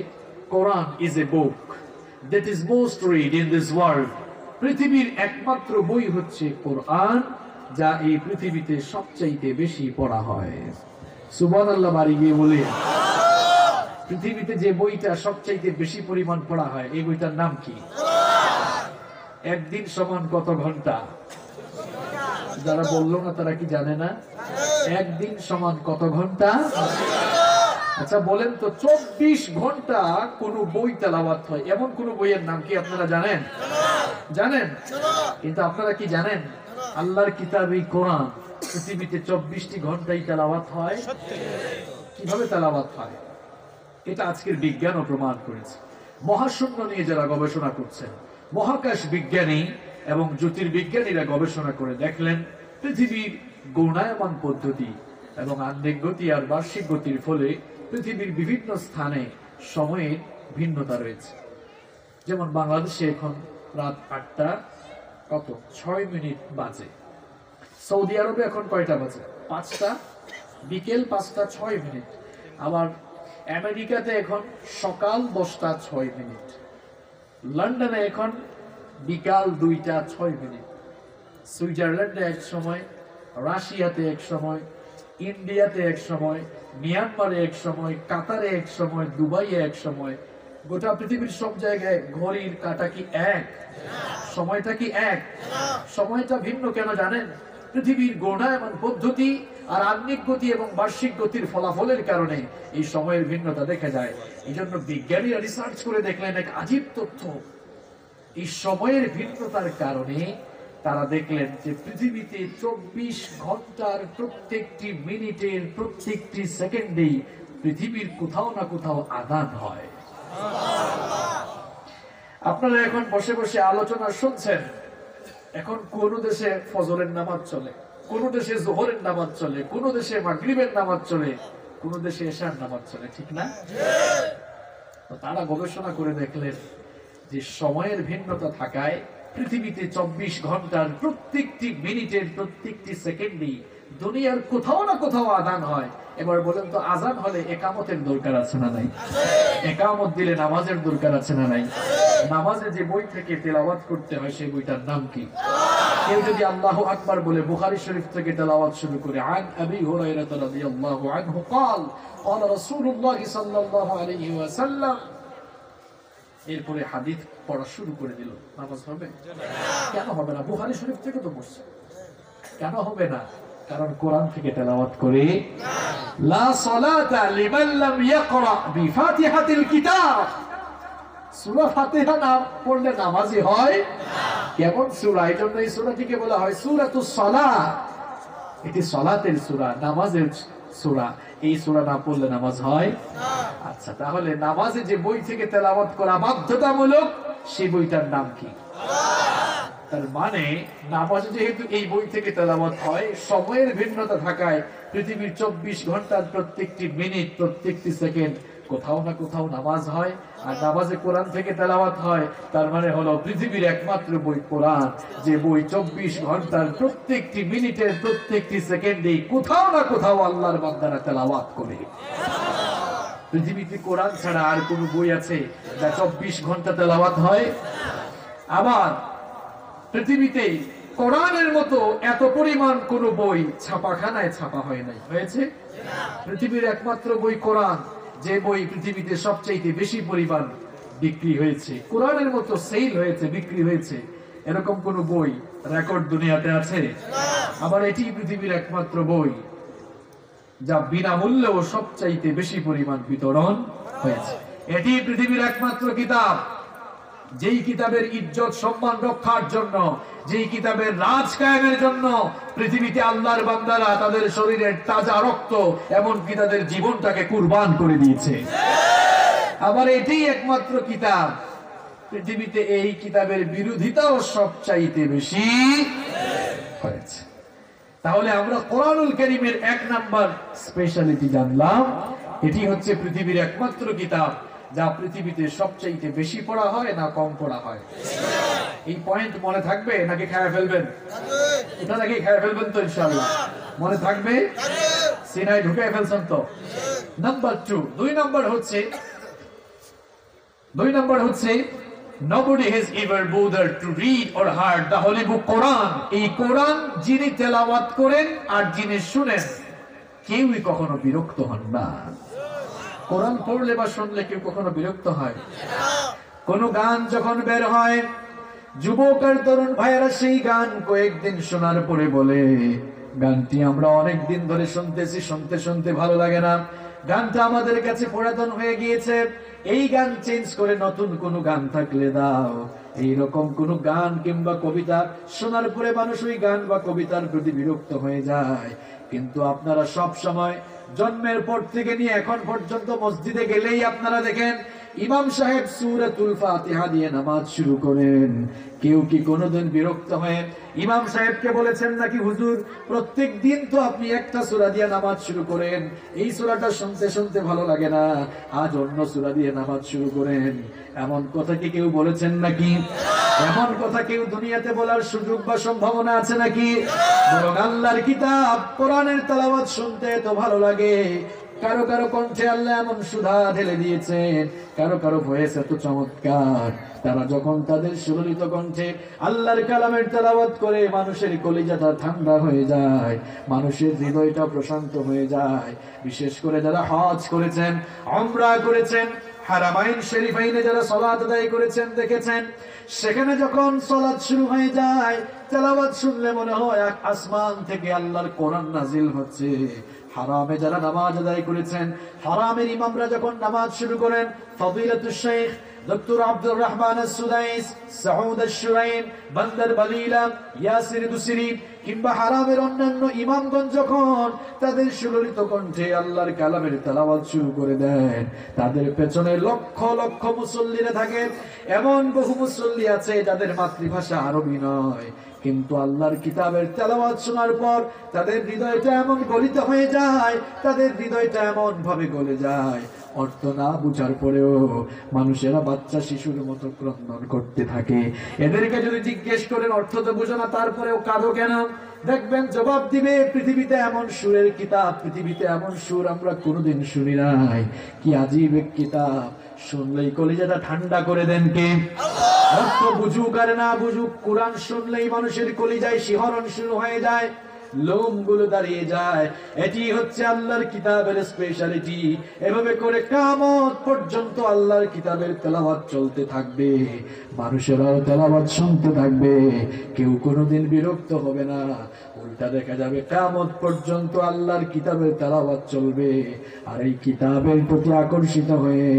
Quran is a book that is most read in this world. পৃথিবীর একমাত্র বই হচ্ছে কোরআন, যা এই পৃথিবীতে সবচাইতে বেশি পড়া হয়। সুবহানাল্লাহ, বাড়ি গিয়ে বলে পৃথিবীতে যে বইটা সবচাইতে বেশি পরিমাণ পড়া হয় এই বইটার নাম কি? একদিন সমান কত ঘন্টা? যারা বললো না তারা কি জানে না? একদিন সমান কত ঘন্টা? আচ্ছা বলেন তো, 24 ঘন্টা কোন বই তেলাওয়াত হয় এমন কোন বইয়ের নাম কি আপনারা জানেন? জানেন? কিন্তু আপনারা কি জানেন আল্লাহর কিতাব এই কোরআন পৃথিবীতে 24টি ঘন্টাই তেলাওয়াত হয়। কিভাবে তেলাওয়াত হয় এটা আজকের বিজ্ঞানও প্রমাণ করেছে। মহাশূন্য নিয়ে যারা গবেষণা করছেন, মহাকাশ বিজ্ঞানী এবং জ্যোতির্বিজ্ঞানীরা গবেষণা করে দেখলেন পৃথিবীর ঘূর্ণায়মান পদ্ধতি এবং আহ্নিক গতি আর বার্ষিক গতির ফলে পৃথিবীর বিভিন্ন স্থানে সময়ের ভিন্নতা রয়েছে। যেমন বাংলাদেশে এখন রাত 8টা কত 6 মিনিট বাজে। সৌদি আরবে এখন কয়টা বাজে? 5টা, বিকেল 5টা 6 মিনিট। আবার আমেরিকাতে এখন সকাল 10টা 6 মিনিট। লন্ডনে এখন বিকাল 2টা 6 মিনিট। সুইজারল্যান্ডে এক সময়, রাশিয়াতে এক সময়, ইন্ডিয়াতে এক সময়, মিয়ানমারে এক সময়, কাতারে এক সময়, দুবাইয়ে এক সময়। গোটা পৃথিবীর সব জায়গায় ঘড়ির কাঁটা কি এক? সময়টা কি এক? সময়টা ভিন্ন কেন জানেন? পৃথিবীর ঘূর্ণায়মান পদ্ধতি আর আহ্নিক গতি এবং বার্ষিক গতির ফলাফলের কারণে এই সময়ের ভিন্নতা দেখা যায়। এই জন্য বিজ্ঞানীরা রিসার্চ করে দেখলেন এক আজীব তথ্য। এই সময়ের ভিন্নতার কারণে তারা দেখলেন যে পৃথিবীতে 24 ঘন্টার প্রত্যেকটি মিনিটের প্রত্যেকটি সেকেন্ডেই পৃথিবীর কোথাও না কোথাও আযান হয়। আপনারা এখন বসে বসে আলোচনা শুনছেন। এখন কোন দেশে ফজরের নামাজ চলে, কোন দেশে যোহরের নামাজ চলে, কোন দেশে মাগরিবের নামাজ চলে, কোন দেশে এশার নামাজ চলে, ঠিক না? তারা গবেষণা করে দেখলেন যে সময়ের ভিন্নতা থাকায় পৃথিবীতে 24 ঘন্টার প্রত্যেকটি মিনিটের প্রত্যেকটি সেকেন্ডেই দুনিয়ার কোথাও না কোথাও আযান হয়। এবার বলেন তো, আযান হলে একামতের দরকার আছে না নাই? একামত দিলে নামাজের দরকার আছে না নাই? নামাজে যে বই থেকে তেলাওয়াত করতে হয় সেই বইটার নাম কি? কেউ যদি আল্লাহু আকবার বলে বুখারী শরীফ থেকে তেলাওয়াত শুরু করে, আন আবি হুরায়রা রাদিয়াল্লাহু আনহু قال قال رسول الله صلى الله عليه وسلم, এরপরে হাদিস পড়া শুরু করে দিল, নামাজ হবে? কেন হবে না? বুখারী শরীফ থেকে তো পড়ছে। কেন হবে না? কারণ কোরআন থেকে তেলাওয়াত করে। লা সালাতা লিমান লাম ইয়াকরা বিফাতিহাতিল কিতাব। সূরা ফাতিহা না পড়লে নামাজই হয় না। কেমন সূরা? এই জন্য এই সূরাটিকে বলা হয় সূরাতুস সালাত। এটি সালাতের সূরা, নামাজের সূরা। এই সূরা না পড়লে নামাজ হয় না। আচ্ছা, তাহলে নামাজে যে বই থেকে তেলাওয়াত করা বাধ্যতামূলক সেই বইটার নাম কি? তার মানে নামাজ যেহেতু এই বই থেকে তেলাওয়াত হয়, সময়ের ভিন্নতা থাকায় পৃথিবীর 24 ঘন্টার প্রত্যেকটি মিনিট প্রত্যেকটি সেকেন্ড কোথাও না কোথাও নামাজ হয়। আর নামাজে কোরআন থেকে তেলাওয়াত হয়, তার মানে হলো পৃথিবীর একমাত্র বই কোরআন, যে বই 24 ঘন্টার প্রত্যেকটি মিনিটের প্রত্যেকটি সেকেন্ডে কোথাও না কোথাও আল্লাহর বান্দারা তেলাওয়াত করে। পৃথিবীতে কোরআন ছাড়া আর কোন বই আছে যা 24 ঘন্টা তেলাওয়াত হয়? আবার পৃথিবীতে কোরআনের মতো এত পরিমাণ কোন বই ছাপাখানায় ছাপা হয় নাই, হয়েছে? পৃথিবীর একমাত্র বই কোরআন, যে বই পৃথিবীতে সবচেয়ে বেশি পরিমাণ বিক্রি হয়েছে, কোরআনের মতো সেল হয়েছে, বিক্রি হয়েছে, এরকম কোন বই রেকর্ড দুনিয়াতে আছে? আবার এটি পৃথিবীর একমাত্র বই যা বিনামূল্যেও সবচাইতে বেশি পরিমাণ বিতরণ হয়েছে। এটি পৃথিবীর একমাত্র কিতাব যেই কিতাবের ইজ্জত সম্মান রক্ষার জন্য, যেই কিতাবের রাজ কায়েমের জন্য পৃথিবীতে আল্লাহর বান্দারা তাদের শরীরের তাজা রক্ত এমনকি তাদের জীবনটাকে কুরবান করে দিয়েছে। আবার এটাই একমাত্র কিতাব পৃথিবীতে এই কিতাবের বিরোধিতাও সবচাইতে বেশি হয়েছে। তাহলে আমরা কোরআনুল কারীমের 1 নাম্বার স্পেশালিটি জানলাম, এটি হচ্ছে পৃথিবীর একমাত্র কিতাব যা পৃথিবীতে সবচাইতে বেশি পড়া হয় না কম পড়া হয়। এই পয়েন্ট মনে থাকবে নাকি খেয়ে ফেলবেন? এটা নাকি খেয়ে ফেলবেন তো ইনশাআল্লাহ? মনে থাকবে? সিনাই ঢুকে ফেলছেন তো? নাম্বার 2, 2 নাম্বার হচ্ছে nobody has ever bothered to read or heard the holy book Quran. এই কোরআন যিনি তেলাওয়াত করেন আর যিনি শুনেন কেউই কখনো বিরক্ত হন না। কোরআন পড়লে বা শুনলে কেউ কখনো বিরক্ত হয়? কোন গান যখন বের হয়, যুবক আর তরুণ ভাইয়েরা সেই গান কয়েকদিন শোনার পরে বলে, গানটি আমরা অনেক দিন ধরে শুনতেছি, শুনতে শুনতে ভালো লাগে না, গানটা আমাদের কাছে পুরাতন হয়ে গিয়েছে, এই গান চেঞ্জ করে নতুন কোন গান থাকলে দাও। এইরকম কোন গান কিংবা কবিতা শোনার পরে মানুষ ওই গান বা কবিতার প্রতি বিরক্ত হয়ে যায়। কিন্তু আপনারা সব সময় জন্মের পর থেকে নিয়ে এখন পর্যন্ত মসজিদে গেলেই আপনারা দেখেন ইমাম সাহেব সূরাতুল ফাতিহা দিয়ে নামাজ শুরু করেন। কেউ কি কোনোদিন বিরক্ত হয়ে ইমাম সাহেবকে বলেছেন নাকি, হুজুর প্রত্যেক দিন তো আপনি একটা সূরা দিয়ে নামাজ শুরু করেন, এই সূরাটা শুনতে শুনতে ভালো লাগে না, আজ অন্য সূরা দিয়ে নামাজ শুরু করেন? এমন কথা কি কেউ বলেছেন নাকি? এমন কথা কেউ দুনিয়াতে বলার সুযোগ বা সম্ভাবনা আছে নাকি? বরং আল্লাহর কিতাব কোরআনের তেলাওয়াত শুনতে তো ভালো লাগে। কারো কারো কণ্ঠে আল্লাহ এমন সুধা ঢেলে দিয়েছেন, কারো কারো ভয়েস এত চমৎকার, তারা যখন তাদের সুললিত কণ্ঠে আল্লাহর কালামের তেলাওয়াত করে মানুষের কলিজাটা ঠান্ডা হয়ে যায়, মানুষের হৃদয়টা প্রশান্ত হয়ে যায়। বিশেষ করে যারা হজ করেছেন, উমরা করেছেন, হারামাইন শরীফাইনে যারা সালাত আদায় করেছেন দেখেছেন, সেখানে যখন সালাত শুরু হয়ে যায় তেলাওয়াত শুনলে মনে হয় আসমান থেকে আল্লাহর কোরআন নাজিল হচ্ছে। হারামে যারা নামাজ আদায় করেছেন, হারামের ইমামরা যখন নামাজ শুরু করেন, ফদিলাতুশ শাইখ ডক্টর আব্দুর রহমান আস-সুদাইস, সাউদ আশ-শুরাইন, বান্দার বালিলা, ইয়াসির দুসরি কিংবা হারামের অন্যান্য ইমামগণ যখন তাদের সুললিত কণ্ঠে আল্লাহর কালামের তেলাওয়াত শুরু করে দেন, তাদের পেছনে লক্ষ লক্ষ মুসল্লিরা থাকে। এমন বহু মুসল্লি আছে যাদের মাতৃভাষা আরবি নয়, কিন্তু আল্লাহর কিতাবের তেলাওয়াত শোনার পর তাদের হৃদয়টা এমন গলিত হয়ে যায়, তাদের হৃদয়টা এমন ভাবে গলে যায়, অর্থ না বুঝার পরেও মানুষেরা বাচ্চা শিশুর মতো ক্রন্দন করতে থাকে। এদেরকে যদি জিজ্ঞেস করেন অর্থ তো বুঝো না, তারপরেও কাঁদো কেন? দেখবেন জবাব দিবে, পৃথিবীতে এমন সুরের কিতাব, পৃথিবীতে এমন সুর আমরা কোনোদিন শুনি নাই। কি আজীব এক কিতাব, শুনলেই কলিজাটা ঠান্ডা করে দেন কে? অর্থ বুঝুক আর না বুঝুক, কোরআন শুনলেই মানুষের কলিজায় শিহরণ শুরু হয়ে যায়, লোমগুলো দাঁড়িয়ে যায়। এটি হচ্ছে আল্লাহর কিতাবের স্পেশালিটি। এভাবে করে কিয়ামত পর্যন্ত আল্লাহর কিতাবের তেলাওয়াত চলতে থাকবে, মানুষেরাও তেলাওয়াত শুনতে থাকবে, কেউ কোনোদিন বিরক্ত হবে না। উল্টা দেখা যাবে কিয়ামত পর্যন্ত আল্লাহর কিতাবের তেলাওয়াত চলবে, আর এই কিতাবের প্রতি আকর্ষিত হয়ে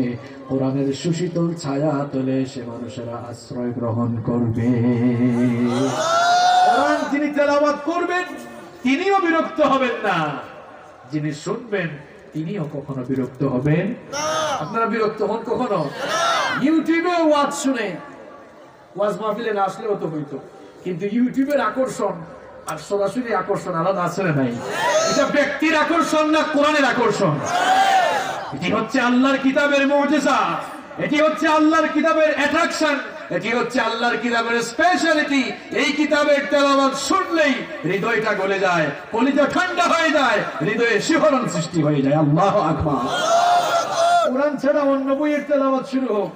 কোরআনের সুশীতল ছায়া তলে সে মানুষেরা আশ্রয় গ্রহণ করবে। কোরআন যিনি তেলাওয়াত করবেন তিনিও বিরক্ত হবেন না, যিনি শুনবেন তিনিও কখনো বিরক্ত হবেন না। আপনারা বিরক্ত হন কখনো? ইউটিউবে ওয়াজ শুনে, ওয়াজ মাহফিলে না আসলেও তো হইতো, কিন্তু ইউটিউবের আকর্ষণ আর সরাসরি আকর্ষণ আলাদা আছে না নাই? এটা ব্যক্তির আকর্ষণ না কোরআনের আকর্ষণ? এটি হচ্ছে আল্লাহর কিতাবের মুজিজা, এটি হচ্ছে আল্লাহর কিতাবের অ্যাট্রাকশন, এটি হচ্ছে আল্লাহর কিতাবের স্পেশালিটি। এই কিতাবের তেলাওয়াত শুনলেই হৃদয়টা গলে যায়, কলিজা ঠান্ডা হয়ে যায়, হৃদয়ে শিহরণ সৃষ্টি হয়ে যায়। আল্লাহু আকবার। কোরআন ছাড়া অন্য বইয়ের তেলাওয়াত শুরু হোক,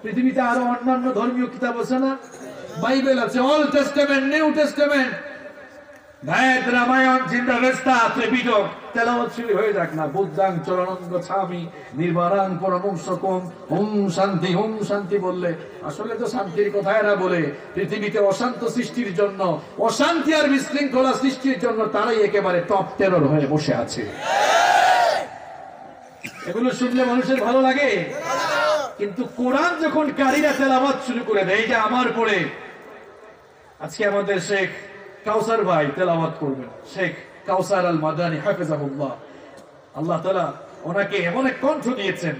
পৃথিবীতে আরো অন্যান্য ধর্মীয় কিতাব আছে না? বাইবেল আছে, অল টেস্টামেন্ট, নিউ টেস্টামেন্ট, ভেদ, রামায়ণ, জিন্দাবেস্তা, ত্রিপিটক, তেলাওয়াত শুরু হয়ে যাক না। বুদ্ধাং চরণাঙ্গ ছামি নির্বাণাং পরমংসকম, ওম শান্তি, ওম শান্তি বললে আসলে তো শান্তির কথা এরা বলে। পৃথিবীতে অশান্ত সৃষ্টির জন্য, অশান্তি আর বিশৃঙ্খলা সৃষ্টির জন্য তারাই একেবারে টপ টেরর হয়ে বসে আছে। এগুলো শুনলে মানুষের ভালো লাগে? কিন্তু কোরআন যখন কারীরা তেলাওয়াত শুরু করে দেয়, এই যে আমার পরে আজকে আমাদের শেখ কাউসার ভাই তেলাওয়াত করবেন, শেখ কাউসার আল মাদানী হাফেজাহুল্লাহ, আল্লাহ তাআলা ওনাকে এমন এক কণ্ঠ দিয়েছেন,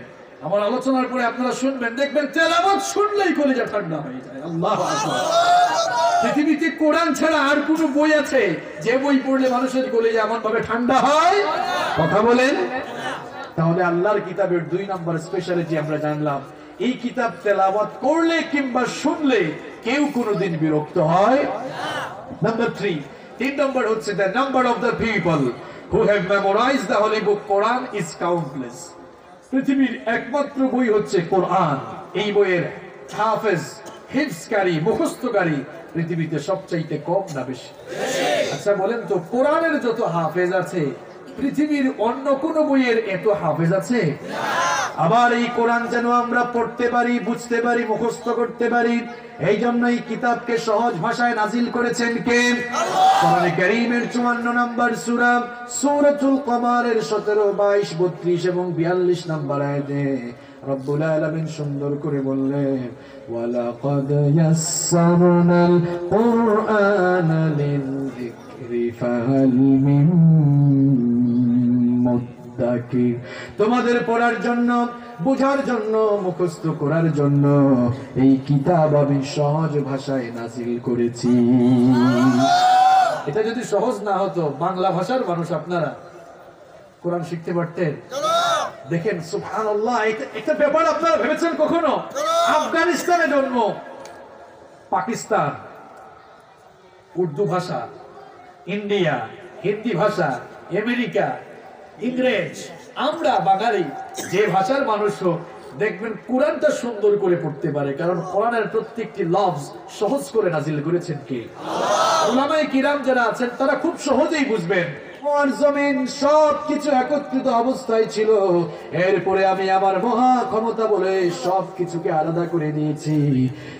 আমার আলোচনার পরে আপনারা শুনবেন, দেখবেন তেলাওয়াত শুনলেই কলিজা ঠান্ডা হয়ে যায়। আল্লাহু আকবার। পৃথিবীতে কোরআন ছাড়া আর কোন বই আছে যে বই পড়লে মানুষের কলিজা এমন ভাবে ঠান্ডা হয়? কথা বলেন। তাহলে আল্লাহর কিতাবের 2 নম্বর স্পেশালিটি আমরা জানলাম, এই কিতাব তেলাওয়াত করলে কিংবা শুনলে কেউ কোনোদিন বিরক্ত হয় না। নাম্বার 3 নম্বর হচ্ছে the number of the people who have memorized the holy book Quran is countless. পৃথিবীর একমাত্র বই হচ্ছে কোরআন। এই বইয়ের হাফেজ, হিফজকারী, মুখস্থকারী পৃথিবীতে সবচাইতে কম না বেশি? আচ্ছা বলেন তো, কোরআনের যত হাফেজ আছে পৃথিবীর অন্য কোন বইয়ের এত হাফেজ আছে? আবার এই কোরআন যেন আমরা পড়তে পারি, বুঝতে পারি, মুখস্থ করতে পারি, এই জন্য এই কিতাবকে সহজ ভাষায় নাজিল করেছেন কে? কোরআনে কারীমের 54 নম্বর সূরা সূরাতুল কমারের 17, 22, 32 এবং 42 নম্বর আয়াতে রব্বুল আলামিন সুন্দর করে বললেন, ওয়ালাকাদ ইয়াসসারনাল কুরআনা লিযিকরি ফাহাল মিন মুদ্দাকির। তোমাদের পড়ার জন্য, বোঝার জন্য, মুখস্থ করার জন্য এই কিতাব আমি সহজ ভাষায় নাজিল করেছি। এটা যদি সহজ না হতো, বাংলা ভাষার মানুষ আপনারা কোরআন শিখতে পারতেন? দেখেন সুবহানাল্লাহ, একটা ব্যাপার আপনারা ভেবেছেন কখনো? আফগানিস্তানে জন্ম, পাকিস্তান উর্দু ভাষা, ইন্ডিয়া হিন্দি ভাষা, আমেরিকা ইংরেজ, আমরা বাঙালি যে ভাষার মানুষ হোক, দেখবেন কোরআনটা সুন্দর করে পড়তে পারে, কারণ কোরআনের প্রত্যেকটি লফজ সহজ করে নাজিল করেছেন কে? উলামায়ে কিরাম যারা আছেন তারা খুব সহজেই বুঝবেন। আমার জমিন সবকিছু একত্রিত অবস্থায় ছিল, এরপরে আমি আমার মহা ক্ষমতা বলে সবকিছুকে আলাদা করে দিয়েছি।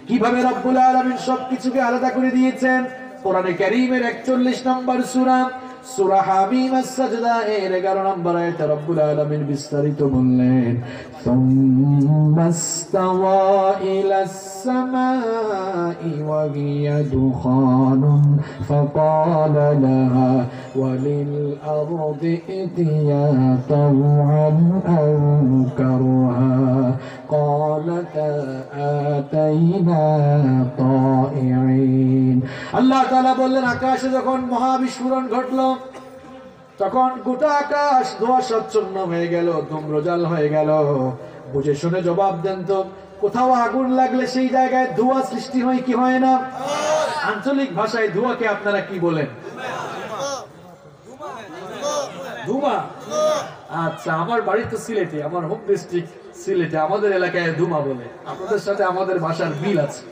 কিভাবে রব্বুল আলামিন সবকিছুকে আলাদা করে দিয়েছেন? কোরআনে কারীমের 41 নম্বর সূরা সূরা হামিম আস-সাজদা এর 11 নম্বর আয়াতে রব্বুল আলামিন বিস্তারিত বললেন, সুম্মাস্তাওয়া ইলাস সামাই ওয়া হিয়া দুখানুন ফাকালা লাহা ওয়া লিল আরদি ইতিয়া তাওআন আও কারহা ক্বালাতা আতাইনা তাইঈন। আল্লাহ তাআলা বললেন, আকাশে যখন মহাবিস্ফোরণ ঘটলো, তখন গোটা আকাশ ধোঁয়াশাচ্ছন্ন হয়ে গেল, ধূম্রজাল হয়ে গেল। বুঝে শুনে জবাব দেন তো, কোথাও আগুন লাগলে সেই জায়গায় ধোঁয়া সৃষ্টি হয় কি হয় না? আঞ্চলিক ভাষায় ধোঁয়াকে আপনারা কি বলেন? ধুমা। আচ্ছা, আমার বাড়ি তো সিলেটে, আমার হোম ডিস্ট্রিক্ট সিলেটে, আমাদের এলাকায় ধুমা বলে। আপনাদের সাথে আমাদের ভাষার মিল আছে।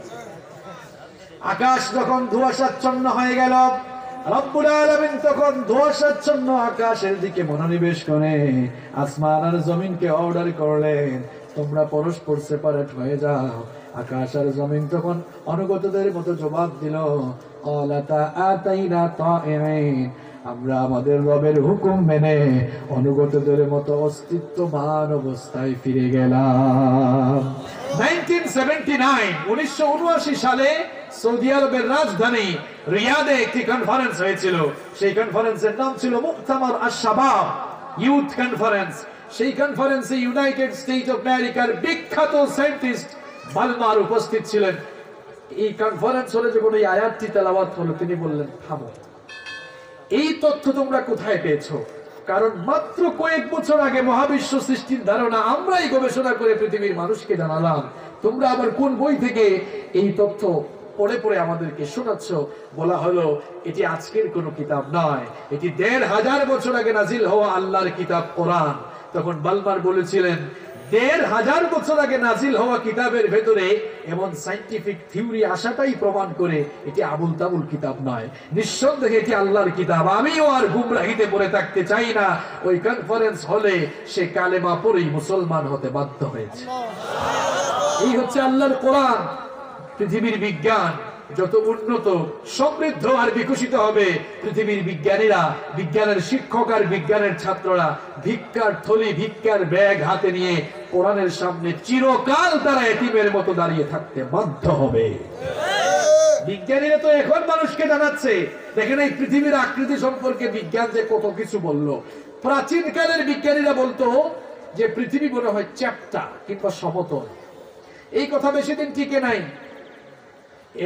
আকাশ যখন ধোঁয়াশাচ্ছন্ন হয়ে গেল, রব্বুল আলামিন তখন ধোঁয়াশাচ্ছন্ন আকাশের দিকে মনোনিবেশ করে আসমান আর জমিনকে অর্ডার করলেন, তোমরা পরস্পর সেপারেট হয়ে যাও। আকাশ আর জমিন তখন অনুগতদের মতো জবাব দিল, ক্বালাতা আতাইনা তাইঈন, আমরা আমাদের রবের হুকুম মেনে অনুগতদের মতো অস্তিত্ববান অবস্থায় ফিরে গেলাম। 1979 সালে সৌদি আরবের রাজধানী রিয়াদে একটি কনফারেন্স হয়েছিল। সেই কনফারেন্সের নাম ছিল মুক্তামার আশ-শাবাব, ইউথ কনফারেন্স। সেই কনফারেন্সে ইউনাইটেড স্টেট অফ আমেরিকার বিখ্যাত সায়েন্টিস্ট বালমার উপস্থিত ছিলেন। এই কনফারেন্স হলে যখন এই আয়াতটি তেলাওয়াত হলো, তিনি বললেন, থামো, এই তথ্য তোমরা কোথায় পেয়েছো? কারণ মাত্র কয়েক বছর আগে মহাবিশ্ব সৃষ্টির ধারণা আমরাই গবেষণা করে পৃথিবীর মানুষকে জানালাম, তোমরা আবার কোন বই থেকে এই তথ্য পড়ে পড়ে আমাদেরকে শোনাচ্ছ? বলা হলো, এটি আজকের কোনো কিতাব নয়, এটি 1500 বছর আগে নাজিল হওয়া আল্লাহর কিতাব কোরআন। তখন বালমার বলেছিলেন, 1500 বছর আগে নাজিল হওয়া কিতাবের ভেতরে এমন সায়েন্টিফিক থিওরি আসাটাই প্রমাণ করে এটি আবুল তাবুল কিতাব নয়, নিঃসন্দেহে এটি আল্লাহর কিতাব। আমিও আর গুমরাহিতে পড়ে থাকতে চাই না। ওই কনফারেন্স হলে সে কালেমা পড়েই মুসলমান হতে বাধ্য হয়েছে। এই হচ্ছে আল্লাহর কোরআন। পৃথিবীর বিজ্ঞান যত উন্নত সমৃদ্ধ আর বিকশিত হবে, পৃথিবীর বিজ্ঞানীরা, বিজ্ঞানের শিক্ষক আর বিজ্ঞানের ছাত্ররা ভিক্ষার থলি, ভিক্ষার ব্যাগ হাতে নিয়ে কোরআনের সামনে চিরকাল তারা এতিমের মতো দাঁড়িয়ে থাকতে বাধ্য হবে। বিজ্ঞানীরা তো এখন মানুষকে জানাচ্ছে, দেখেন এই পৃথিবীর আকৃতি সম্পর্কে বিজ্ঞান যে কত কিছু বললো। প্রাচীন কালের বিজ্ঞানীরা বলতো যে পৃথিবী মনে হয় চ্যাপ্টা কিংবা সমতল। এই কথা বেশি দিন টিকে নাই।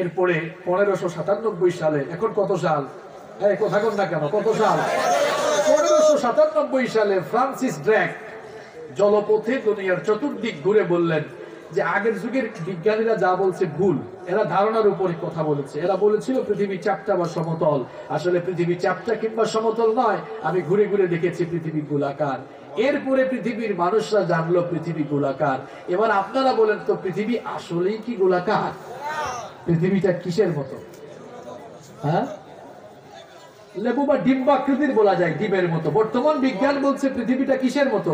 এরপরে 1597 সালে, এখন কত সাল? কথা কন না কেন, কত সাল? 1597 সালে ফ্রান্সিস ড্রেক জলপথে দুনিয়ার চতুর্দিক ঘুরে বললেন যে আগের যুগের বিজ্ঞানীরা যা বলছে ভুল, এরা ধারণার উপরে কথা বলেছে। এরা বলেছিল পৃথিবী চ্যাপ্টা বা সমতল, আসলে পৃথিবী চ্যাপ্টা কিংবা সমতল নয়, আমি ঘুরে ঘুরে দেখেছি পৃথিবী গোলাকার। এরপরে পৃথিবীর মানুষরা জানলো পৃথিবী গোলাকার। এবার আপনারা বলেন তো পৃথিবী আসলেই কি গোলাকার? পৃথিবীটা কিসের মতো? হ্যাঁ, লেবু বা ডিম্বাকৃতির বলা যায়, ডিমের মতো। বর্তমান বিজ্ঞান বলছে পৃথিবীটা কিসের মতো?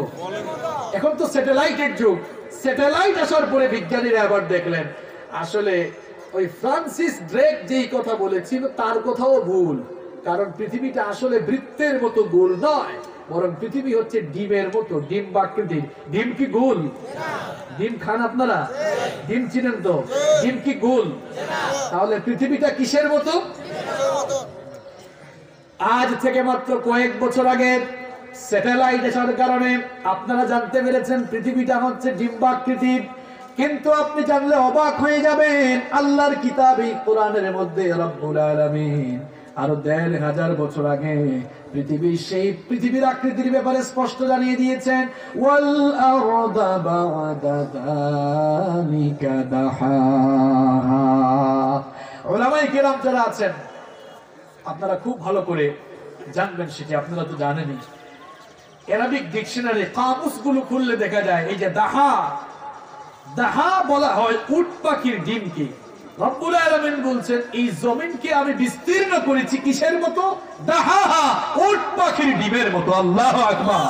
এখন তো স্যাটেলাইটের যুগ। স্যাটেলাইট আসার পরে বিজ্ঞানীরা আবার দেখলেন আসলে ওই ফ্রান্সিস ড্রেক যেই কথা বলেছিল তার কথাও ভুল। কারণ পৃথিবীটা আসলে বৃত্তের মতো গোল নয়, বরং পৃথিবী হচ্ছে ডিমের মতো, ডিম্বাকৃতির। ডিম কি গোল? ডিম খান আপনারা? ডিম চিনেন তো? ডিম কি গোল? তাহলে পৃথিবীটা কিসের মতো? আজ থেকে মাত্র কয়েক বছর আগে স্যাটেলাইট আসার কারণে আপনারা জানতে পেরেছেন পৃথিবীটা হচ্ছে ডিম্বাকৃতির। কিন্তু আপনি জানলে অবাক হয়ে যাবেন, আল্লাহর কিতাবে কোরআনের মধ্যে রব্বুল আলামিন আরো ১৫০০ বছর আগে পৃথিবীর আকৃতির ব্যাপারে স্পষ্ট জানিয়ে দিয়েছেন, ওয়াল আরদা বা'দা যালিকা দাহাহা। উলামায়ে কেরাম যারা আছেন আপনারা খুব ভালো করে জানবেন, সেটি আপনারা তো জানেনই। আরবিক ডিকশনারি কামুস গুলো খুললে দেখা যায় এই যে দাহা, দাহা বলা হয় উট পাখির ডিমকে। রব্বুল আলামিন বলছেন এই জমিনকে আমি বিস্তীর্ণ করেছি কিসের মতো? দাহা, উট পাখির ডিমের মতো। আল্লাহু আকবার।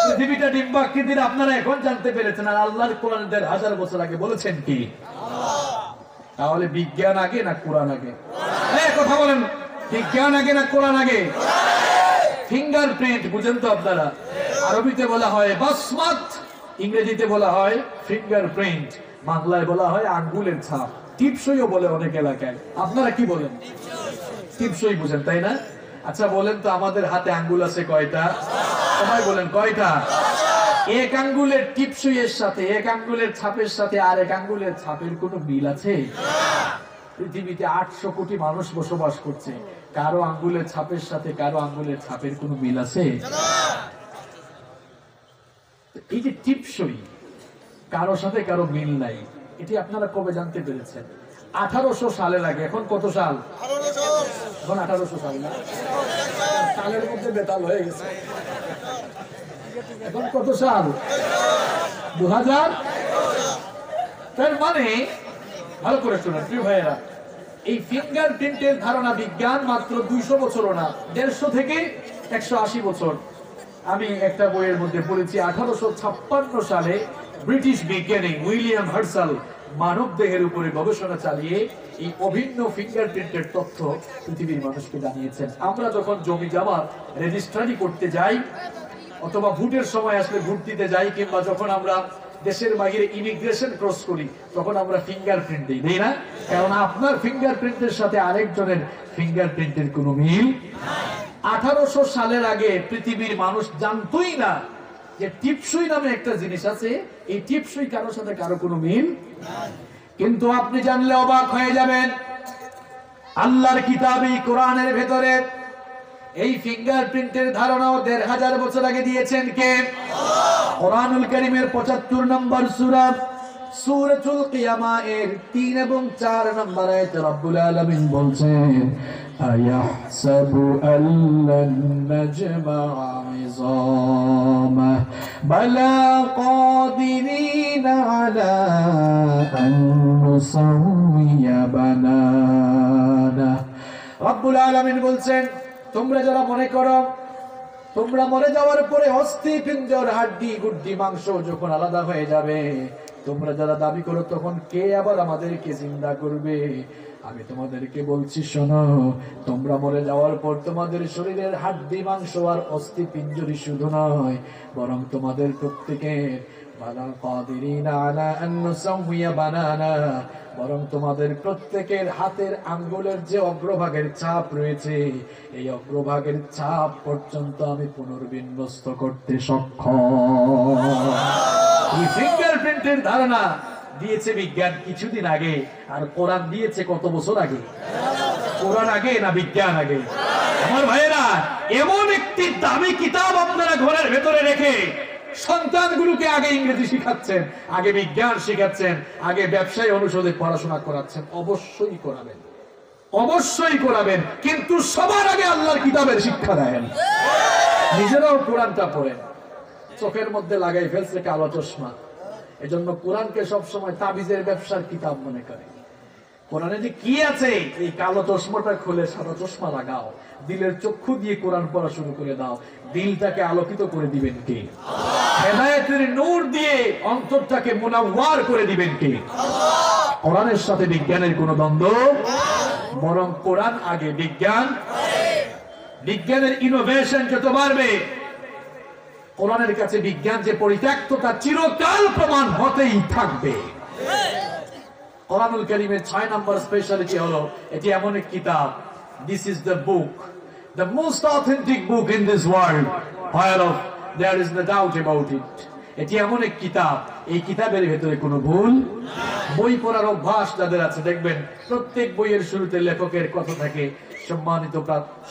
পৃথিবীটা ডিম্বাকৃতির আপনারা এখন জানতে পেরেছেন, আর আল্লাহর কোরআন ১৫০০ বছর আগে বলেছেন কি? তাহলে বিজ্ঞান আগে না কোরআন আগে? কথা বলেন, বিজ্ঞান আগে না কোরআন আগে? ফিঙ্গারপ্রিন্ট বুঝেন তো আপনারা? আরবিতে বলা হয় বাসমাত, ইংরেজিতে বলা হয় ফিঙ্গারপ্রিন্ট, বাংলায় বলা হয় আঙ্গুলের ছাপ, টিপসইও বলে অনেক এলাকায়। আপনারা কি বলেন? টিপসই বুঝেন, তাই না? আচ্ছা বলেন তো আমাদের হাতে আঙ্গুল আছে কয়টা? সবাই বলেন কয়টা? এক আঙ্গুলের টিপসইয়ের সাথে, এক আঙ্গুলের ছাপের সাথে আর এক আঙ্গুলের ছাপের কোনো মিল আছে? পৃথিবীতে ৮০০ কোটি মানুষ বসবাস করছে, কারো আঙ্গুলের ছাপের সাথে কারো আঙ্গুলের ছাপের কোনো মিল আছে? এই যে টিপসই, কারো সাথে কারো মিল নাই, এটি আপনারা কবে জানতে পেরেছেন? 1800 সালের আগে। এখন কত সাল? এখন 1800 সাল না, সালের মধ্যে বেতাল হয়ে গেছে। এখন কত সাল? 2000। তার মানে ভালো করে শুনুন প্রিয় ভাইয়েরা, এই ফিঙ্গারপ্রিন্টের ধারণা বিজ্ঞান মাত্র 200 বছরও না, 150 থেকে 180 বছর। আমি একটা বইয়ের মধ্যে পড়েছি 1856 সালে ব্রিটিশ বিজ্ঞানী উইলিয়াম হার্সাল মানব দেহের উপরে গবেষণা চালিয়ে এই অভিন্ন ফিঙ্গারপ্রিন্টের তথ্য পৃথিবীর মানুষকে জানিয়েছেন। আমরা যখন জমি জমা রেজিস্ট্রি করতে যাই, অথবা ভোটের সময় আসলে ভোট দিতে যাই, কিংবা যখন আমরা দেশের বাইরে ইমিগ্রেশন ক্রস করি, তখন আমরা ফিঙ্গারপ্রিন্ট দিই না? কারণ আপনার ফিঙ্গারপ্রিন্টের সাথে আরেকজনের ফিঙ্গারপ্রিন্টের কোনো মিল। 1800 সালের আগে পৃথিবীর মানুষ জানতোই না যে টিপসই নামে একটা জিনিস আছে, এই টিপসই কারোর সাথে কারো কোনো মিল। কিন্তু আপনি জানলে অবাক হয়ে যাবেন, আল্লাহর কিতাবে কোরআনের ভেতরে এই ফিঙ্গারপ্রিন্টের ধারণাও ১৫০০ বছর আগে দিয়েছেন কে? কোরআনুল কারীমের ৭৫ নম্বর সূরা সূরাতুল কিয়ামা এর ৩ এবং ৪ নম্বর আয়াতে রব্বুল আলামিন বলছেন, আয়াহসাবু আল্লান নাজমা'a ইযামা বালা কাদিরিনা আলা আন নুসাউইয়া বানানা। রব্বুল আলামিন বলছেন, তোমরা যারা মনে করো তোমরা মরে যাওয়ার পরে অস্থি পিঞ্জর হাড্ডি গুড্ডি মাংস যখন আলাদা হয়ে যাবে, তোমরা যারা দাবি করো তখন কে আবার আমাদেরকে জিন্দা করবে, আমি তোমাদেরকে বলছি শোনো, তোমরা মরে যাওয়ার পর তোমাদের শরীরের হাড্ডি মাংস আর অস্থি পিঞ্জরি শুধু নয়, বরং তোমাদের প্রত্যেকের বরং তোমাদের প্রত্যেকের হাতের আঙ্গুলের যে অগ্রভাগের ছাপ রয়েছে, এই অগ্রভাগের ছাপ পর্যন্ত আমি পুনর্বিন্যস্ত করতে সক্ষম। এই ফিঙ্গারপ্রিন্টের ধারণা দিয়েছে বিজ্ঞান কিছুদিন আগে, আর কোরআন দিয়েছে কত বছর আগে? কোরআন আগে না বিজ্ঞান আগে? আমার ভাইয়েরা, এমন একটি দামি কিতাব আপনারা ঘরের ভেতরে রেখে সন্তানগুলোকে আগে ইংরেজি শিখাচ্ছেন, আগে বিজ্ঞান শিখাচ্ছেন, আগে ব্যবসায়ী অনুষদে পড়াশোনা করাচ্ছেন। অবশ্যই করাবেন, অবশ্যই করাবেন, কিন্তু সবার আগে আল্লাহর কিতাবের শিক্ষা দেন। নিজেরাও কোরআনটা পড়েন। চোখের মধ্যে লাগাই ফেলছে কালো চশমা, এজন্য কোরআনকে সবসময় তাবিজের ব্যবসার কিতাব মনে করে। কোরআনে যে কি আছে, এই কালো চশমাটা খুলে সাদা চশমা লাগাও, দিলের চক্ষু দিয়ে কোরআন পড়া শুরু করে দাও। দিলটাকে আলোকিত করে দিবেন কে? হেদায়েতের নূর দিয়ে অন্তরটাকে মুনাওয়ার করে দিবেন কে? কোরআনের সাথে বিজ্ঞানের কোনো দ্বন্দ্ব, বরং কোরআন আগে, বিজ্ঞান। বিজ্ঞানের ইনোভেশন যত বাড়বে, কোরআনের কাছে বিজ্ঞান যে পরিত্যক্ত তা চিরকাল প্রমাণ হতেই থাকবে। কোরআনুল কারীমের 6 নম্বর স্পেশালিটি হলো এটি এমন এক কিতাব, this is the book, the most authentic book in this world, whereof there is no doubt about it. এটি এমন এক কিতাব, এই কিতাবের ভেতরে কোনো ভুল। বই পড়ার অভ্যাস যাদের আছে, দেখবেন প্রত্যেক বইয়ের শুরুতে লেখকের কথা থাকে,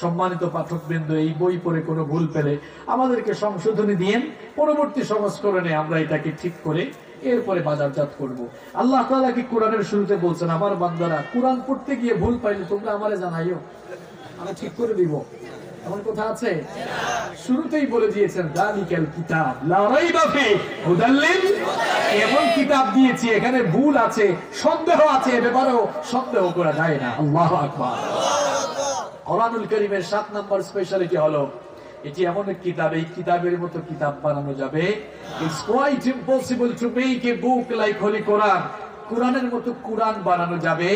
সম্মানিত পাঠকবৃন্দ, এই বই পড়ে কোনো ভুল পেলে আমাদেরকে সংশোধনী দিয়েন, পরবর্তী সংস্করণে আমরা এটাকে ঠিক করে এরপরে বাজারজাত করব। আল্লাহ তাআলা কি কোরআনের শুরুতে বলছেন, আমার বান্দারা কোরআন পড়তে গিয়ে ভুল পাইলে তোমরা আমারে জানাইও, আমি ঠিক করে দিব। এমন কথা আছে? শুরুতেই বলে দিয়েছেন যালিকাল কিতাব লা রাইবা ফি হুদাল লিল, এমন কিতাব দিয়েছি এখানে ভুল আছে, সন্দেহ আছে, এ ব্যাপারেও সন্দেহ করা যায় না। আল্লাহু আকবার। কোরআনুল কারীমের 7 নম্বর স্পেশালিটি হলো এটি এমন এক কিতাব, এই কিতাবের মতো কিতাব বানানো যাবে। It's quite impossible to make a book like Holy Quran. কোরআনের মতো কোরআন বানানো যাবে?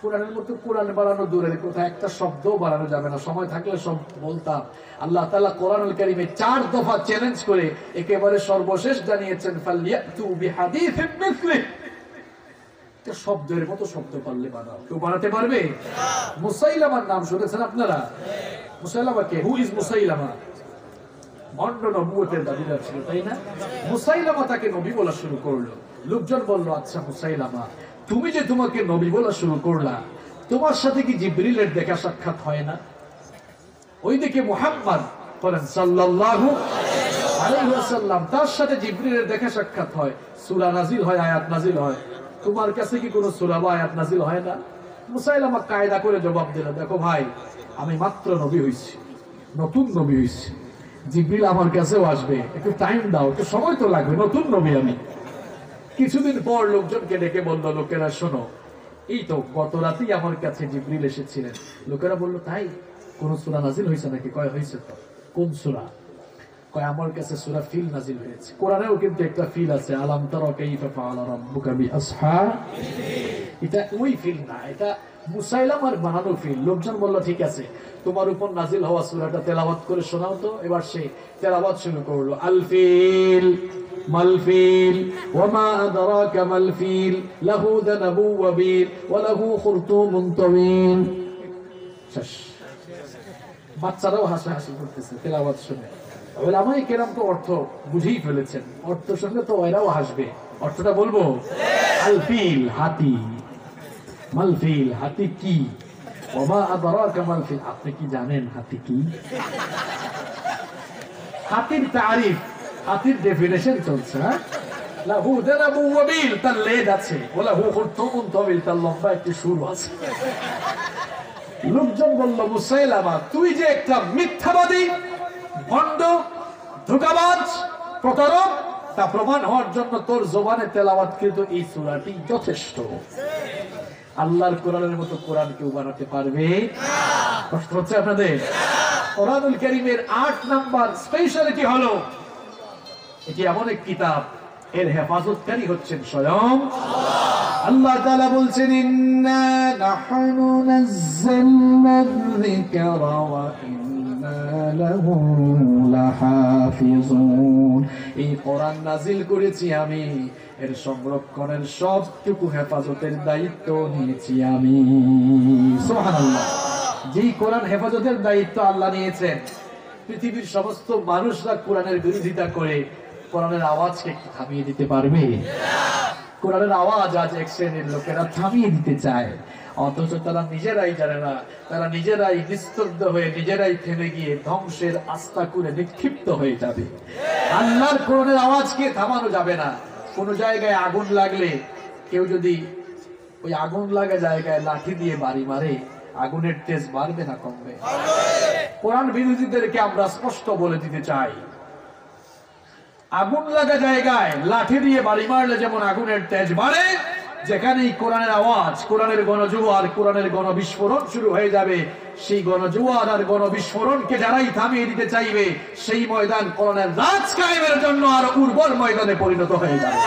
কোরআনের মতো কোরআন বানানো দূরের কথা, একটা শব্দ বানানো যাবে না। সময় থাকলে সব বলতাম। আল্লাহ তাআলা কোরআনুল কারীমে 4 দফা চ্যালেঞ্জ করে একেবারে সর্বশেষ জানিয়েছেন, ফালইয়াতু বিহাদিসিন মিসলি। একটা শব্দের মতো শব্দ পারলে বানাও। কেউ বানাতে পারবে? মুসাইলামার নাম শুনেছেন আপনারা? মুসাইলামা কে? Who is মুসাইলামা? ভণ্ড নবুয়তের দাবিদার ছিল, তাই না? মুসাইলামা তাকে নবী বলা শুরু করলো। লোকজন বলল, আচ্ছা মুসাইলামা, তুমি যে তোমাকে নবী বলা শুরু করলা, তোমার সাথে কি জিবরিলের দেখা সাক্ষাৎ হয় না? ওইদিকে মুহাম্মদ বলেন সাল্লাল্লাহু আলাইহি ওয়াসাল্লাম, তার সাথে জিবরিলের দেখা সাক্ষাৎ হয়, সূরা নাজিল হয়, আয়াত নাজিল হয়। তোমার কাছে কি কোনো সূরা বা আয়াত নাজিল হয় না? মুসাইলামা কায়দা করে জবাব দিল, দেখো ভাই, আমি মাত্র নবী হইছি, নতুন নবী হইছি, জিবরিল আমার কাছেও আসবে, একটু টাইম দাও, একটু সময় তো লাগবে, নতুন নবী আমি। কিছুদিন পর লোকজনকে ডেকে বলল, লোকেরা শোনো, এই তো গত রাতেই আমার কাছে জিবরিল এসেছিলেন। লোকেরা বলল, তাই? কোন সূরা নাজিল হয়েছে নাকি? কয় হয়েছে তো। কোন সূরা? কয় আমার কাছে সূরা ফিল নাজিল হয়েছে। কোরআনেও কিন্তু একটা ফিল আছে, আলাম তারা কাইফা ফাআলা রাব্বুকা বিআসহাব। এটা ওই ফিল না, এটা মুসাইলামার বানানো ফিল। লোকজন বলল, ঠিক আছে, তোমার উপর নাজিল হওয়া সূরাটা তেলাওয়াত করে শোনাও তো। এবার সে তেলাওয়াত শুরু করলো, আল ফিল মালফিল ওয়ামা আদরাকা মালফিল লাহু দানাবু ওয়াবিল ওয়া লাহু খুরতুমুন তাওয়িল। শেষ। বাচ্চারাও হাসাহাসি করতেছে তেলাওয়াত শুনে। উলামায়ে কেরাম তো অর্থ বুঝেই ফেলেছেন, অর্থ শুনলে তো ওরাও হাসবে। অর্থটা বলবো, আল ফিল হাতি, মালফিল হাতি কি, ওয়ামা আদরাকা মালফিল, আপনি কি জানেন হাতি কি? হাতির তারিফ, হাতির ডেফিনেশন চলছে। লাহু দানাবু ওয়াবিল, তার লেজ আছে, ওয়া লাহু খুরতুমুন তাওয়িল, তার লম্বা একটি সুর আছে। লোকজন বলল, মুসাইলামা, তুই যে একটা মিথ্যাবাদী, ভণ্ড, ধোঁকাবাজ, প্রতারক, তা প্রমাণ হওয়ার জন্য তোর জবানে তেলাওয়াতকৃত এই সূরাটি যথেষ্ট। আল্লাহর কোরআনের মতো কোরআন কেউ বানাতে পারবে? কষ্ট হচ্ছে আপনাদের? কোরআনুল কারীমের 8 নাম্বার স্পেশালিটি হলো এটি এমন এক কিতাব, এর হেফাজতকারী হচ্ছেন স্বয়ং আল্লাহ। আল্লাহ তাআলা বলছেন ইন্না নাহনু নাযালনা যিকরা ওয়া ইন্না লাহু লাহাফিজুন। এই কোরআন নাজিল করেছি আমি, এর সংরক্ষণের সবটুকু হেফাজতের দায়িত্ব নিয়েছি আমি। সুবহানাল্লাহ। যেই কোরআন হেফাজতের দায়িত্ব আল্লাহ নিয়েছেন, পৃথিবীর সমস্ত মানুষরা কোরআনের বিরোধিতা করে কোরআনের আওয়াজকে থামিয়ে দিতে পারবে? কোরআনের আওয়াজ আজ এক শ্রেণীর লোকেরা থামিয়ে দিতে চায়, অথচ তারা নিজেরাই জানে না, তারা নিজেরাই নিস্তব্ধ হয়ে নিজেরাই থেমে গিয়ে ধ্বংসের আস্থা করে নিক্ষিপ্ত হয়ে যাবে। আল্লাহর কোরআনের আওয়াজকে থামানো যাবে না। কোন জায়গায় আগুন লাগলে কেউ যদি ওই আগুন লাগা জায়গায় লাঠি দিয়ে বাড়ি মারে, আগুনের তেজ বাড়বে না কমবে? কোরআন বিরোধীদেরকে আমরা স্পষ্ট বলে দিতে চাই, আগুন লাগা জায়গায় লাঠি দিয়ে বাড়ি মারলে যেমন আগুনের তেজ বাড়ে, যেখানেই কোরআনের আওয়াজ, কোরআনের গণজোয়ার, কোরআনের গণবিস্ফোরণ শুরু হয়ে যাবে, সেই গণজোয়ার আর গণবিস্ফোরণকে যারাই থামিয়ে দিতে চাইবে, সেই ময়দান কোরআনের রাজ কায়েমের জন্য আরো উর্বর ময়দানে পরিণত হয়ে যাবে।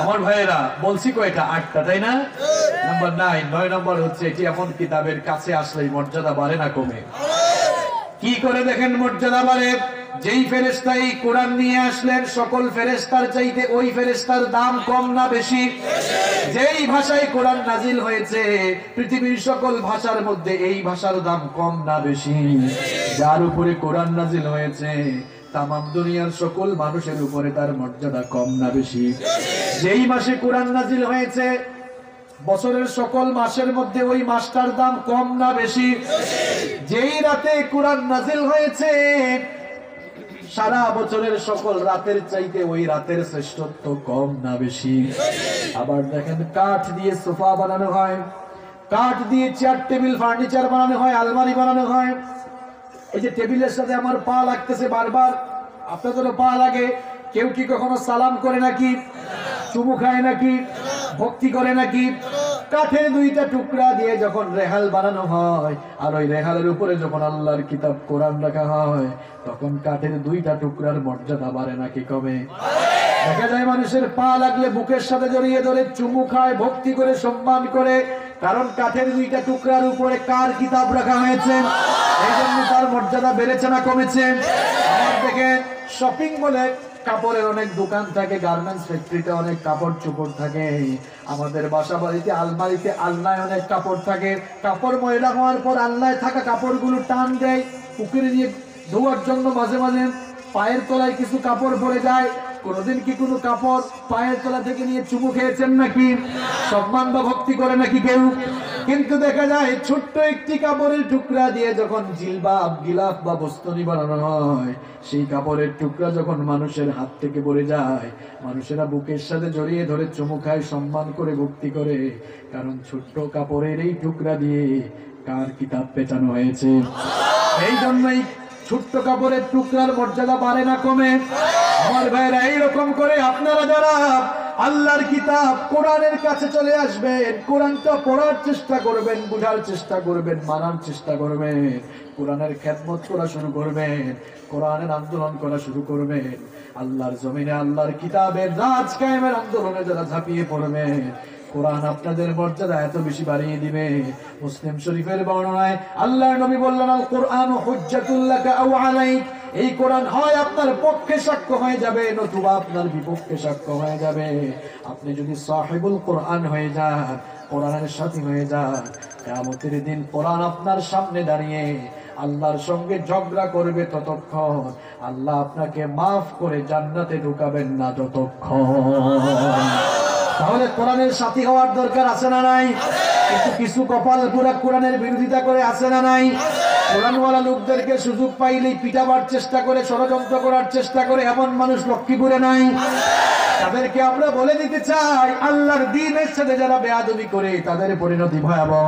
আমার ভাইয়েরা, বলছি কয়টা? 8টা, তাই না? নাম্বার 9 নম্বর হচ্ছে এটি এমন কিতাবের কাছে আসলেই মর্যাদা বাড়ে না কমে? কি করে দেখেন মর্যাদা বাড়ে? যেই ফেরেশতা এই কোরআন নিয়ে আসলেন, সকল ফেরেশতার চাইতে ওই ফেরেশতার দাম কম না বেশি? যেই ভাষায় কোরআন নাজিল হয়েছে, পৃথিবীর সকল ভাষার মধ্যে এই ভাষার দাম কম না বেশি? যার উপরে কোরআন নাজিল হয়েছে, তামাম দুনিয়ার সকল মানুষের উপরে তার মর্যাদা কম না বেশি? যেই মাসে কোরআন নাজিল হয়েছে, বছরের সকল মাসের মধ্যে ওই মাসটার দাম কম না বেশি? যেই রাতে কোরআন নাজিল হয়েছে, সারা বছরের সকল রাতের চাইতে ওই রাতের শ্রেষ্ঠত্ব কম না বেশি? আবার দেখেন, কাঠ দিয়ে সোফা বানানো হয়, কাঠ দিয়ে চেয়ার টেবিল ফার্নিচার বানানো হয়, আলমারি বানানো হয়। এই যে টেবিলের সাথে আমার পা লাগতেছে বারবার, আপনাদেরও পা লাগে, কেউ কি কখনো সালাম করে নাকি? চুমু খায় নাকি? ভক্তি করে নাকি? কাঠের 2টা টুকরা দিয়ে যখন রেহাল বানানো হয়, আর ওই রেহালের উপরে যখন আল্লাহর কিতাব কোরআন রাখা হয়, তখন কাঠের 2টা টুকরার মর্যাদা বাড়ে নাকি কমে? দেখা যায় মানুষের পা লাগলে বুকের সাথে জড়িয়ে ধরে চুমু খায়, ভক্তি করে, সম্মান করে, কারণ কাঠের 2টা টুকরার উপরে কার কিতাব রাখা হয়েছে, এই জন্য তার মর্যাদা বেড়েছে না কমেছে? আমার দেখে শপিং মলে কাপড়ের অনেক দোকান থাকে, গার্মেন্টস ফ্যাক্টরিতে অনেক কাপড় চোপড় থাকে, আমাদের বাসা বাড়িতে আলমারিতে আলনায় অনেক কাপড় থাকে। কাপড় ময়লা হওয়ার পর আলনায় থাকা কাপড়গুলো টান দেয়, পুকুরে নিয়ে ধোয়ার জন্য মাঝে মাঝে পায়ের তলায় কিছু কাপড় পরে যায়। কোনদিন কি কোনো কাপড় পায়ের তলা থেকে নিয়ে চুমু খেয়েছেন নাকি? সম্মান বা ভক্তি করে নাকি কেউ? কিন্তু দেখা যায় ছোট্ট একটি কাপড়ের টুকরা দিয়ে যখন জিলবাব, গিলাফ বা বস্ত্রনী বানানো হয়, সেই কাপড়ের টুকরা যখন মানুষের হাত থেকে পড়ে যায়, মানুষেরা বুকের সাথে জড়িয়ে ধরে চুমু খায়, সম্মান করে, ভক্তি করে, কারণ ছোট্ট কাপড়ের এই টুকরা দিয়ে কার কিতাব পেটানো হয়েছে। এই জন্যই ছোট্ট কাপড়ের টুকরার মর্যাদা বাড়ে না কমে? আমার ভাইরা, এইরকম করে আপনারা যারা আল্লাহর কিতাব কোরআনের কাছে চলে আসবেন, কোরআনটা পড়ার চেষ্টা করবেন, বোঝার চেষ্টা করবেন, মানার চেষ্টা করবেন, কোরআনের খেদমত করা শুরু করবেন, কোরআনের আন্দোলন করা শুরু করবেন, আল্লাহর জমিনে আল্লাহর কিতাবের রাজ কায়েমের আন্দোলনে যারা ঝাঁপিয়ে পড়বেন, কোরআন আপনাদের মর্যাদা এত বেশি বাড়িয়ে দিবে। মুসলিম শরীফের বর্ণনায় আল্লাহর নবী বললেন, আল কোরআন হুজ্জাতুল লাকা আও আলাইক, এই কোরআন হয় আপনার পক্ষে সাক্ষ্য হয়ে যাবে, নতুবা আপনার বিপক্ষে সাক্ষ্য হয়ে যাবে। আপনি যদি সাহিবুল কোরআন হয়ে যান, কোরআনের সাথী হয়ে যান, কিয়ামতের দিন কোরআন আপনার সামনে দাঁড়িয়ে আল্লাহর সঙ্গে ঝগড়া করবে ততক্ষণ, আল্লাহ আপনাকে মাফ করে জান্নাতে ঢুকাবেন না যতক্ষণ। তাহলে কোরআনের সাথী হওয়ার দরকার আছে না নাই? কিন্তু কিছু কপাল পুরা কোরআনের বিরোধিতা করে আছে না নাই? কোরআনওয়ালা লোকদেরকে সুযোগ পাইলেই পিটাবার চেষ্টা করে, ষড়যন্ত্র করার চেষ্টা করে, এমন মানুষ লক্ষ্মীপুরে নাই? তাদেরকে আমরা বলে দিতে চাই, আল্লাহর দ্বীনের সাথে যারা বেয়াদবি করে তাদের পরিণতি ভয়াবহ।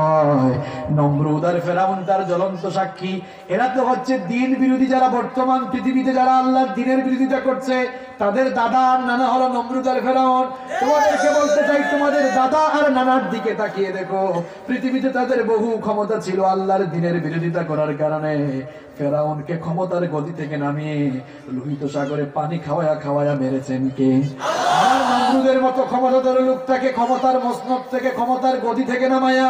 নমরুদ আর ফেরাউন তার জ্বলন্ত সাক্ষী। এরা তো হচ্ছে দ্বীন বিরোধী, যারা বর্তমান পৃথিবীতে যারা আল্লাহর দ্বীনের বিরোধিতা করছে তাদের দাদা আর নানা হলো নমরুদ আর ফেরাউন। তোমাদেরকে বলতে চাই, তোমাদের দাদা আর নানার দিকে তাকিয়ে দেখো, পৃথিবীতে তাদের বহু ক্ষমতা ছিল, আল্লাহর দ্বীনের বিরোধিতা করার কারণে ফেরাউনকে ক্ষমতার গদি থেকে নামিয়ে লোহিত সাগরে পানি খাওয়ায়া খাওয়ায়া মেরেছেন কে? আর নমরুদের মতো ক্ষমতাধর লোকটাকে ক্ষমতার মসনদ থেকে, ক্ষমতার গদি থেকে নামায়া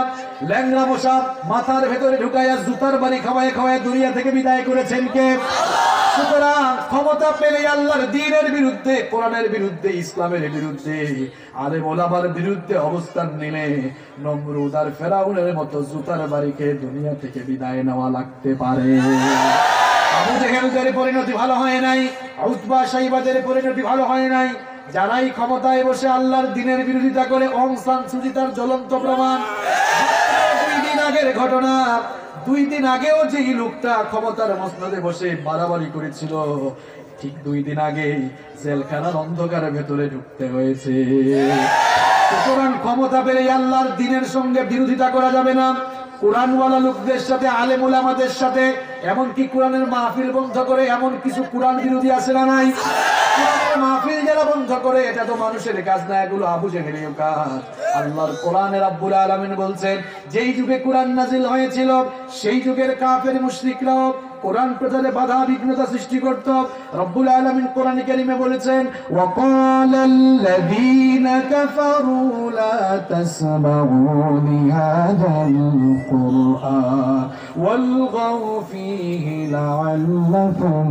ল্যাংড়া মশা মাথার ভেতরে ঢুকাইয়া জুতার বাড়ি খাওয়ায় খাওয়ায় দুনিয়া থেকে বিদায় করেছেন কে? সুতরাং ক্ষমতা পেলে আল্লাহর দ্বীনের বিরুদ্ধে, কোরআনের বিরুদ্ধে, ইসলামের বিরুদ্ধে, আলেম ওলামার বিরুদ্ধে অবস্থান নিলে নমরুদ আর ফেরাউনের মতো জুতার বাড়ি খেয়ে দুনিয়া থেকে বিদায় নেওয়া লাগতে পারে। আবু জেহেলদের পরিণতি ভালো হয় নাই, উতবা সাইবাদের পরিণতি ভালো হয় নাই। যারাই ক্ষমতায় বসে আল্লাহর দ্বীনের বিরোধিতা করে, অং সান সু চি তার জ্বলন্ত প্রমাণ। 2 দিন আগের ঘটনা, 2 দিন আগেও যে লোকটা ক্ষমতার মসনদে বসে বাড়াবাড়ি করেছিল, ঠিক 2 দিন আগে জেলখানার অন্ধকারের ভেতরে ঢুকতে হয়েছে। সুতরাং ক্ষমতা পেলে আল্লাহর দ্বীনের সঙ্গে বিরোধিতা করা যাবে না। কোরআনওয়ালা লোকদের সাথে, আলেম ওলামাদের সাথে, এমনকি কোরআনের মাহফিল বন্ধ করে এমন কিছু কোরআন বিরোধী আছে না নাই? কোরআনের মাহফিল যারা বন্ধ করে, এটা তো মানুষের কাজ না, এগুলো আবু জেহেলের কাজ। আল্লাহর কোরআনে রব্বুল আলামিন বলছেন, যেই যুগে কোরআন নাজিল হয়েছিল সেই যুগের কাফের মুশরিকরাও কোরআন প্রচারে বাধা বিঘ্নতা সৃষ্টি করত। রব্বুল আলামিন কোরআনে কারীমে বলেছেন, ওয়াকালাল্লাযীনা কাফারু লা তাসমাউ লিহাযাল কুরআন ওয়ালগাউ ফীহি লাআল্লাকুম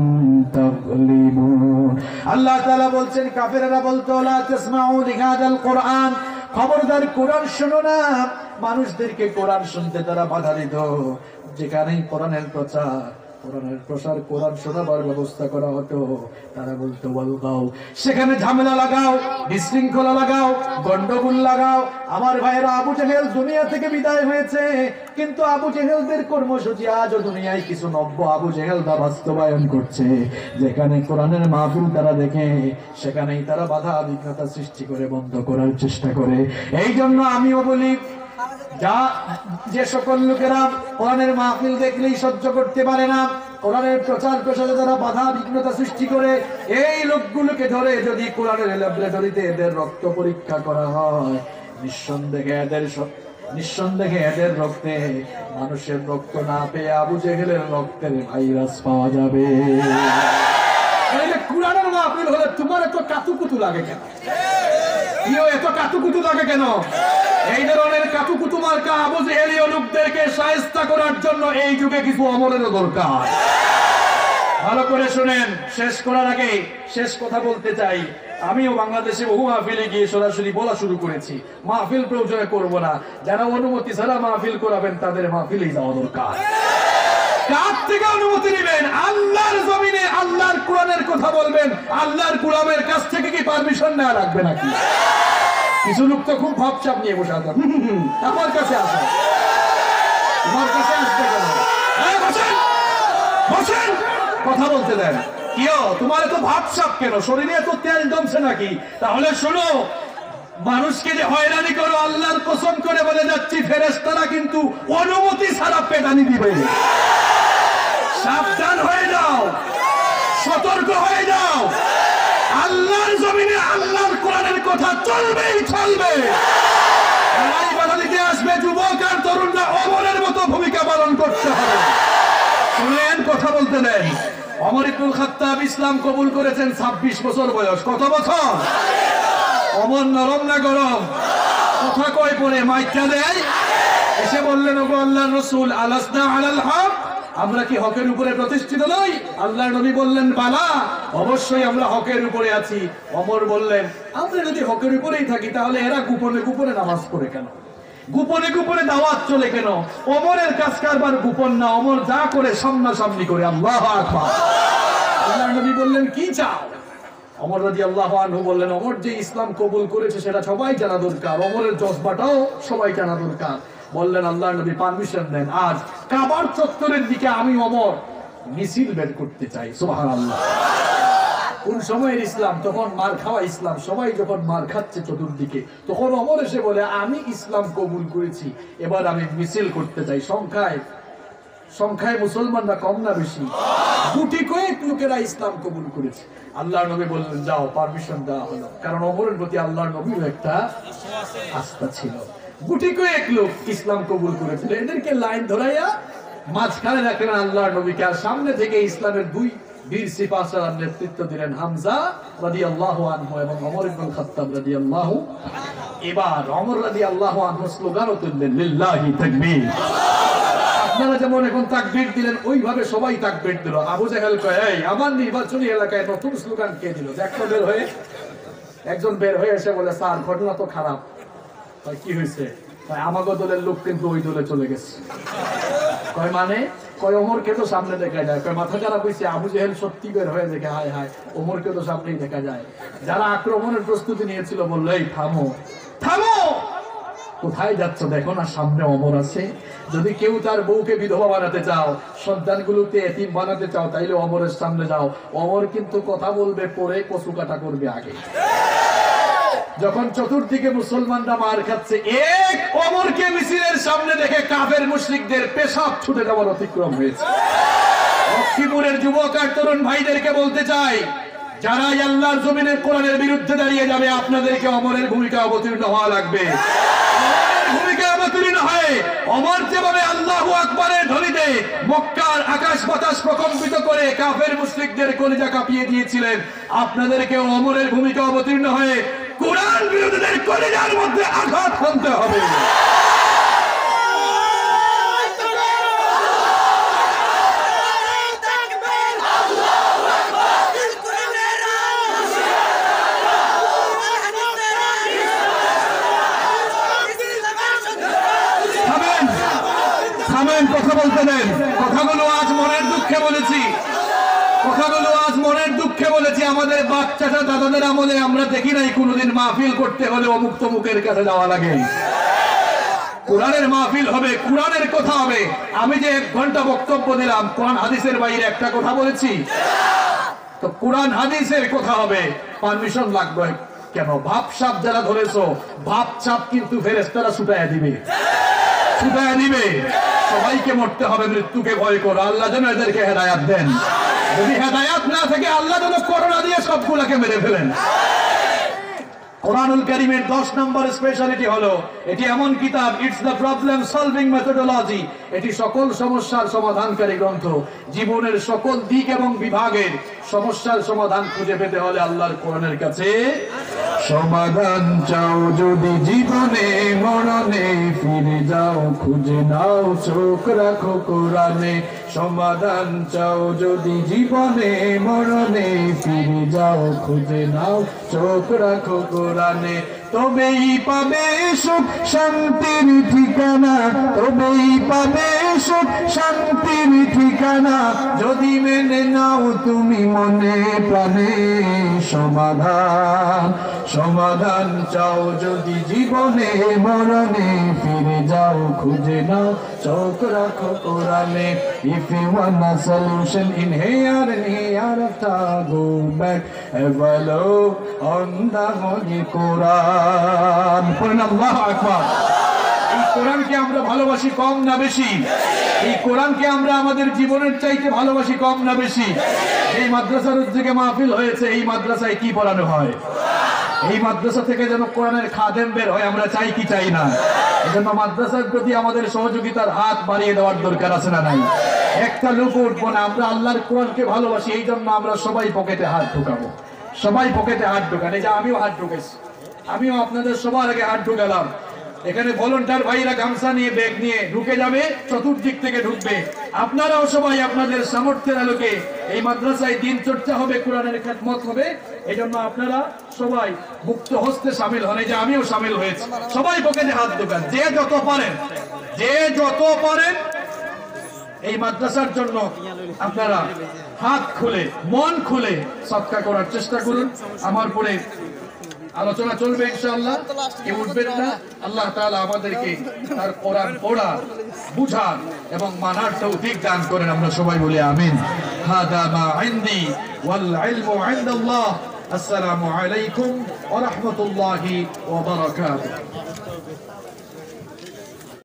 তাগলিবুন। আল্লাহ তাআলা বলছেন, কাফেররা বলতো, লা তাসমাউ লিহাযাল কুরআন, খবরদার কোরআন শোনো না। মানুষদেরকে কোরআন শুনতে তারা বাধা দিত। যেখানেই কোরআনের প্রচার, কোরআন শোনাবার ব্যবস্থা করা হতো, তারা বলতো ওয়ালগাও, সেখানে ঝামেলা লাগাও, বিশৃঙ্খলা লাগাও, গন্ডগোল লাগাও। আমার ভাইয়েরা, আবু জেহেল দুনিয়া থেকে বিদায় হয়েছে, কিন্তু আবু জেহেলদের কর্মসূচি আজও দুনিয়ায় কিছু নব্য আবু জেহেলরা বাস্তবায়ন করছে। যেখানে কোরআনের মাহফিল তারা দেখে, সেখানেই তারা বাধা বিঘ্নতা সৃষ্টি করে বন্ধ করার চেষ্টা করে। এই জন্য আমিও বলি, যে সকল লোকেরা কোরআনের মাহফিল দেখলেই সহ্য করতে পারে না, কোরআনের প্রচার প্রসারে যারা বাধা বিঘ্নতা সৃষ্টি করে, এই লোকগুলোকে ধরে যদি কোরআনের ল্যাবরেটরিতে এদের রক্ত পরীক্ষা করা হয়, নিঃসন্দেহে এদের রক্তে মানুষের রক্ত না পেয়ে আবু জেহেলের রক্তের ভাইরাস পাওয়া যাবে। কোরআনের মাহফিল হলে তোমার এত কাতুকুতু লাগে কেন? এত কাতুকুতু লাগে কেন? এই ধরনের কাতুকুতু মার্কা আবু জেহেলীয় লোকদেরকে শায়েস্তা করার জন্য এই যুগে কিছু আমলের দরকার। ভালো করে শুনেন, শেষ করার আগে শেষ কথা বলতে চাই। আমিও বাংলাদেশে বহু মাহফিলে গিয়ে সরাসরি বলা শুরু করেছি, মাহফিল প্রয়োজনে করব না, যারা অনুমতি ছাড়া মাহফিল করাবেন তাদের মাহফিলেই যাওয়া দরকার। কার থেকে অনুমতি নেবেন? আল্লাহর জমিনে আল্লাহর কোরআনের কথা বলবেন, আল্লাহর গোলামের কাছ থেকে কি পারমিশন নেওয়া লাগবে নাকি? কিছু লোক তো খুব ভাবচাপ নিয়ে বসে আছে, আমার কাছে আসে, তোমার কাছে আসবে কেন? বসেন, কথা বলতে দেন। কিও তোমার এত ভাবচাপ কেন? শরীরে এত তেল জমছে নাকি? তাহলে শোনো, মানুষকে যে হয়রানি করো, আল্লাহর কসম করে বলে যাচ্ছি, ফেরেশতারা কিন্তু অনুমতি ছাড়া পেদানি দিবে। সাবধান হয়ে যাও, সতর্ক হয়ে যাও। আল্লাহর জমিনে আল্লাহর কোরআনের কথা চলবেই চলবে। লড়াই বাধা দিতে আসবে যুবক আর তরুণরা, ওমরের মতো ভূমিকা পালন করতে হবে। শুনেন, কথা বলতে দেন। ওমর ইবনুল খাত্তাব ইসলাম কবুল করেছেন 26 বছর বয়স। কত বছর? ওমর নরম না গরম? কথা কয় পরে মাইকটা দেয়, এসে বললেন, ওগো আল্লাহর রাসূল, আলাসনা আলাল হক, আমরা কি হকের উপরে প্রতিষ্ঠিত নই? আল্লাহর নবী বললেন, বালা, অবশ্যই আমরা হকের উপরে আছি। ওমর বললেন, আমরা যদি হকের উপরেই থাকি, তাহলে এরা গোপনে গোপনে নামাজ পড়ে কেন? গোপনে গোপনে দাওয়াত চলে কেন? ওমরের কাজ কারবার গোপন না, ওমর যা করে সামনাসামনি করে। আল্লাহু আকবার। আল্লাহর নবী বললেন, কি চাও? ওমর রাদিয়াল্লাহু আনহু বললেন, ওমর যে ইসলাম কবুল করেছে সেটা সবাই জানা দরকার, ওমরের জজবাটাও সবাই জানা দরকার। বললেন, আল্লাহর নবী পারমিশন দেন, আজ কাবার চত্বরের দিকে আমি ওমর মিছিল বের করতে চাই। সুবহানাল্লাহ। কোন সময়ের ইসলাম? তখন মার খাওয়া ইসলাম। সবাই যখন মার খাচ্ছে চতুর্দিকে, তখন ওমর এসে বলে, আমি ইসলাম কবুল করেছি, এবার আমি মিছিল করতে চাই। সংখ্যায় মুসলমানরা কম না বেশি? গুটি কয়েক লোকেরা ইসলাম কবুল করেছে। আল্লাহর নবী বললেন যাও, পারমিশন দেওয়া হলো, কারণ ওমরের প্রতি আল্লাহর নবীর একটা আস্থা ছিল। গুটি কয়েক লোক ইসলাম কবুল করেছিল, এদেরকে লাইন ধরাইয়া মাঝখানে রাখলেন আল্লাহর নবীকে, আর সামনে থেকে ইসলামের দুই বীর সিপাহসালার নেতৃত্ব দিলেন হামজা রাদিয়াল্লাহু আনহু এবং ওমর ইবনে খাত্তাব রাদিয়াল্লাহু। এবার ওমর রাদিয়াল্লাহু আনহু স্লোগানও তুললেন লিল্লাহি তাকবীর। আপনারা যেমন এখন তাকবীর দিলেন, ওইভাবে সবাই তাকবীর দিল। আবু জাহেল কয়, এই আমার নির্বাচনী এলাকায় নতুন স্লোগান কে দিল? একজন বের হয়ে এসে বলে, স্যার ঘটনা তো খারাপ। কি হয়েছে? আমাগো দলের লোক কিন্তু ওই দলে চলে গেছে। কয় মানে? কয় ওমরকে তো সামনে দেখা যায়। কয় মাথা খারাপ হয়েছে? আবু জেহেল সত্যি বের হয়ে দেখে, হায় হায়, ওমরকে তো সামনেই দেখা যায়। যারা আক্রমণের প্রস্তুতি নিয়েছিল বললো, এই থামো থামো, কোথায় যাচ্ছ? দেখো না সামনে ওমর আছে। যদি কেউ তার বউকে বিধবা বানাতে চাও, সন্তানগুলোকে এতিম বানাতে চাও, তাইলে ওমরের সামনে যাও। ওমর কিন্তু কথা বলবে, পরে কচু কাটা করবে আগে। যখন চতুর্দিকে মুসলমানরা মার খাচ্ছে, এক ওমরকে মিছিলের সামনে দেখে কাফের মুশরিকদের পেশাব ছুটে যাওয়ার অতিক্রম হয়েছে। লক্ষ্মীপুরের যুবক আর তরুণ ভাইদেরকে বলতে চাই, যারা আল্লাহর জমিনের কোরআনের বিরুদ্ধে দাঁড়িয়ে যাবে, আপনাদেরকে ওমরের ভূমিকা অবতীর্ণ হওয়া লাগবে। ভূমিকা অবতীর্ণ হয় ওমর যেভাবে আল্লাহু আকবারের ধ্বনিতে মক্কার আকাশ বাতাস প্রকম্পিত করে কাফের মুশরিকদের কলিজা কাঁপিয়ে দিয়েছিলেন, আপনাদেরকে ওমরের ভূমিকা অবতীর্ণ হয়ে কোরআন বিরোধীদের কলিজার মধ্যে আঘাত হানতে হবে। কথা বলতে দেন। কথাগুলো আজ মনের দুঃখে বলেছি, কথাগুলো আজ মনের দুঃখে বলেছি। আমাদের বাচ্চাটা দাদাদের আমলে আমরা দেখি নাই কোনোদিন মাহফিল করতে হলে অমুক তমুকের কাছে যাওয়া লাগে। কোরআনের মাহফিল হবে, কোরআনের কথা হবে। আমি যে 1 ঘন্টা বক্তব্য দিলাম, কোরআন হাদিসের বাইরে একটা কথা বলেছি? তো কোরআন হাদিসের কথা হবে, পারমিশন লাগবে কেন? ভাবসাব যারা ধরেছো, ভাবসাব কিন্তু ফেরেশতারা ছুটাইয়া দিবে, ছুটাইয়া দিবে। সবাইকে মরতে হবে, মৃত্যুকে ভয় করো। আল্লাহ যেন এদেরকে হেদায়াত দেন। যদি হেদায়াত না থাকে, আল্লাহ যেন করোনা দিয়ে সবগুলাকে মেরে ফেলেন। কোরআনুল কারীমের 10 নম্বর স্পেশালিটি হলো, এটি এমন কিতাব, it's the problem solving methodology. এটি সকল সমস্যার সমাধানকারী গ্রন্থ। জীবনের সকল দিক এবং বিভাগের সমস্যার সমাধান খুঁজে পেতে হলে আল্লাহর কোরআনের কাছে সমাধান চাও। যদি জীবনে মরণে ফিরে যাও, খুঁজে নাও, চোখ রাখো কোরআনে। সমাধান চাও যদি জীবনে মরণে ফিরে যাও, খুঁজে নাও, চোখ রাখো কোরআনে। তবেই পাবে সুখ শান্তির ঠিকানা, তবেই পাবে সুখ শান্তির ঠিকানা। যদি মেনে নাও তুমি মনে প্রাণে সমাধান, সমাধান চাও যদি জীবনে মরণে ফিরে যাও, খুঁজে নাও, চোখ রাখো কোরআনে। If you want a solution in here and hereafter, go back, have a look on the Holy Quran. পড়েন আল্লাহু আকবার। এই কোরআনকে আমরা ভালোবাসি কম না বেশি? এই কোরআনকে আমরা আমাদের জীবনের চাইতে ভালোবাসি কম না বেশি? এই মাদ্রাসার উদ্যোগে মাহফিল হয়েছে, এই মাদ্রাসায় কি পড়ানো হয়? এই মাদ্রাসা থেকে যেন কোরআনের খাদেম বের হয়, আমরা চাই কি চাই না? এজন্য মাদ্রাসার প্রতি আমাদের সহযোগিতার হাত বাড়িয়ে দেওয়ার দরকার আছে না নাই? একটা লোক উঠবো না, আমরা আল্লাহর কোরআনকে ভালোবাসি, এই জন্য আমরা সবাই পকেটে হাত ঢুকাবো, সবাই পকেটে হাত ঢুকান। এই যে আমিও হাত ঢুকেছি, আমিও আপনাদের সবার আগে হাত ঢুকালাম। এখানে ভলান্টিয়ার ভাইরা গামছা নিয়ে ব্যাগ নিয়ে ঢুকে যাবে, চতুর্দিক থেকে ঢুকবে। আপনারাও সবাই আপনাদের সামর্থ্যের আলোকে এই মাদ্রাসায় দিন চর্চা হবে, কোরআনের খেদমত হবে। এই জন্য আপনারা সবাই মুক্ত হস্তে সামিল হন। এই যে আমিও সামিল হয়েছি। সবাই পকেটে হাত ঢুকান, যে যত পারেন, যে যত পারেন। এই মাদ্রাসার জন্য আপনারা হাত খুলে, মন খুলে সদকা করার চেষ্টা করুন। আমার পরে আলোচনা চলবে ইনশাআল্লাহ, কেউ উঠবেন না। আল্লাহ তাআলা আমাদেরকে তার কোরআন পড়া, বুঝার এবং মানার তৌফিক দান করেন। আমরা সবাই বলি আমিন। হাদা মা ইনদি ওয়াল ইলমু ইনদাল্লাহ। আসসালামু আলাইকুম ওয়া রাহমাতুল্লাহি ওয়া বারাকাতুহু।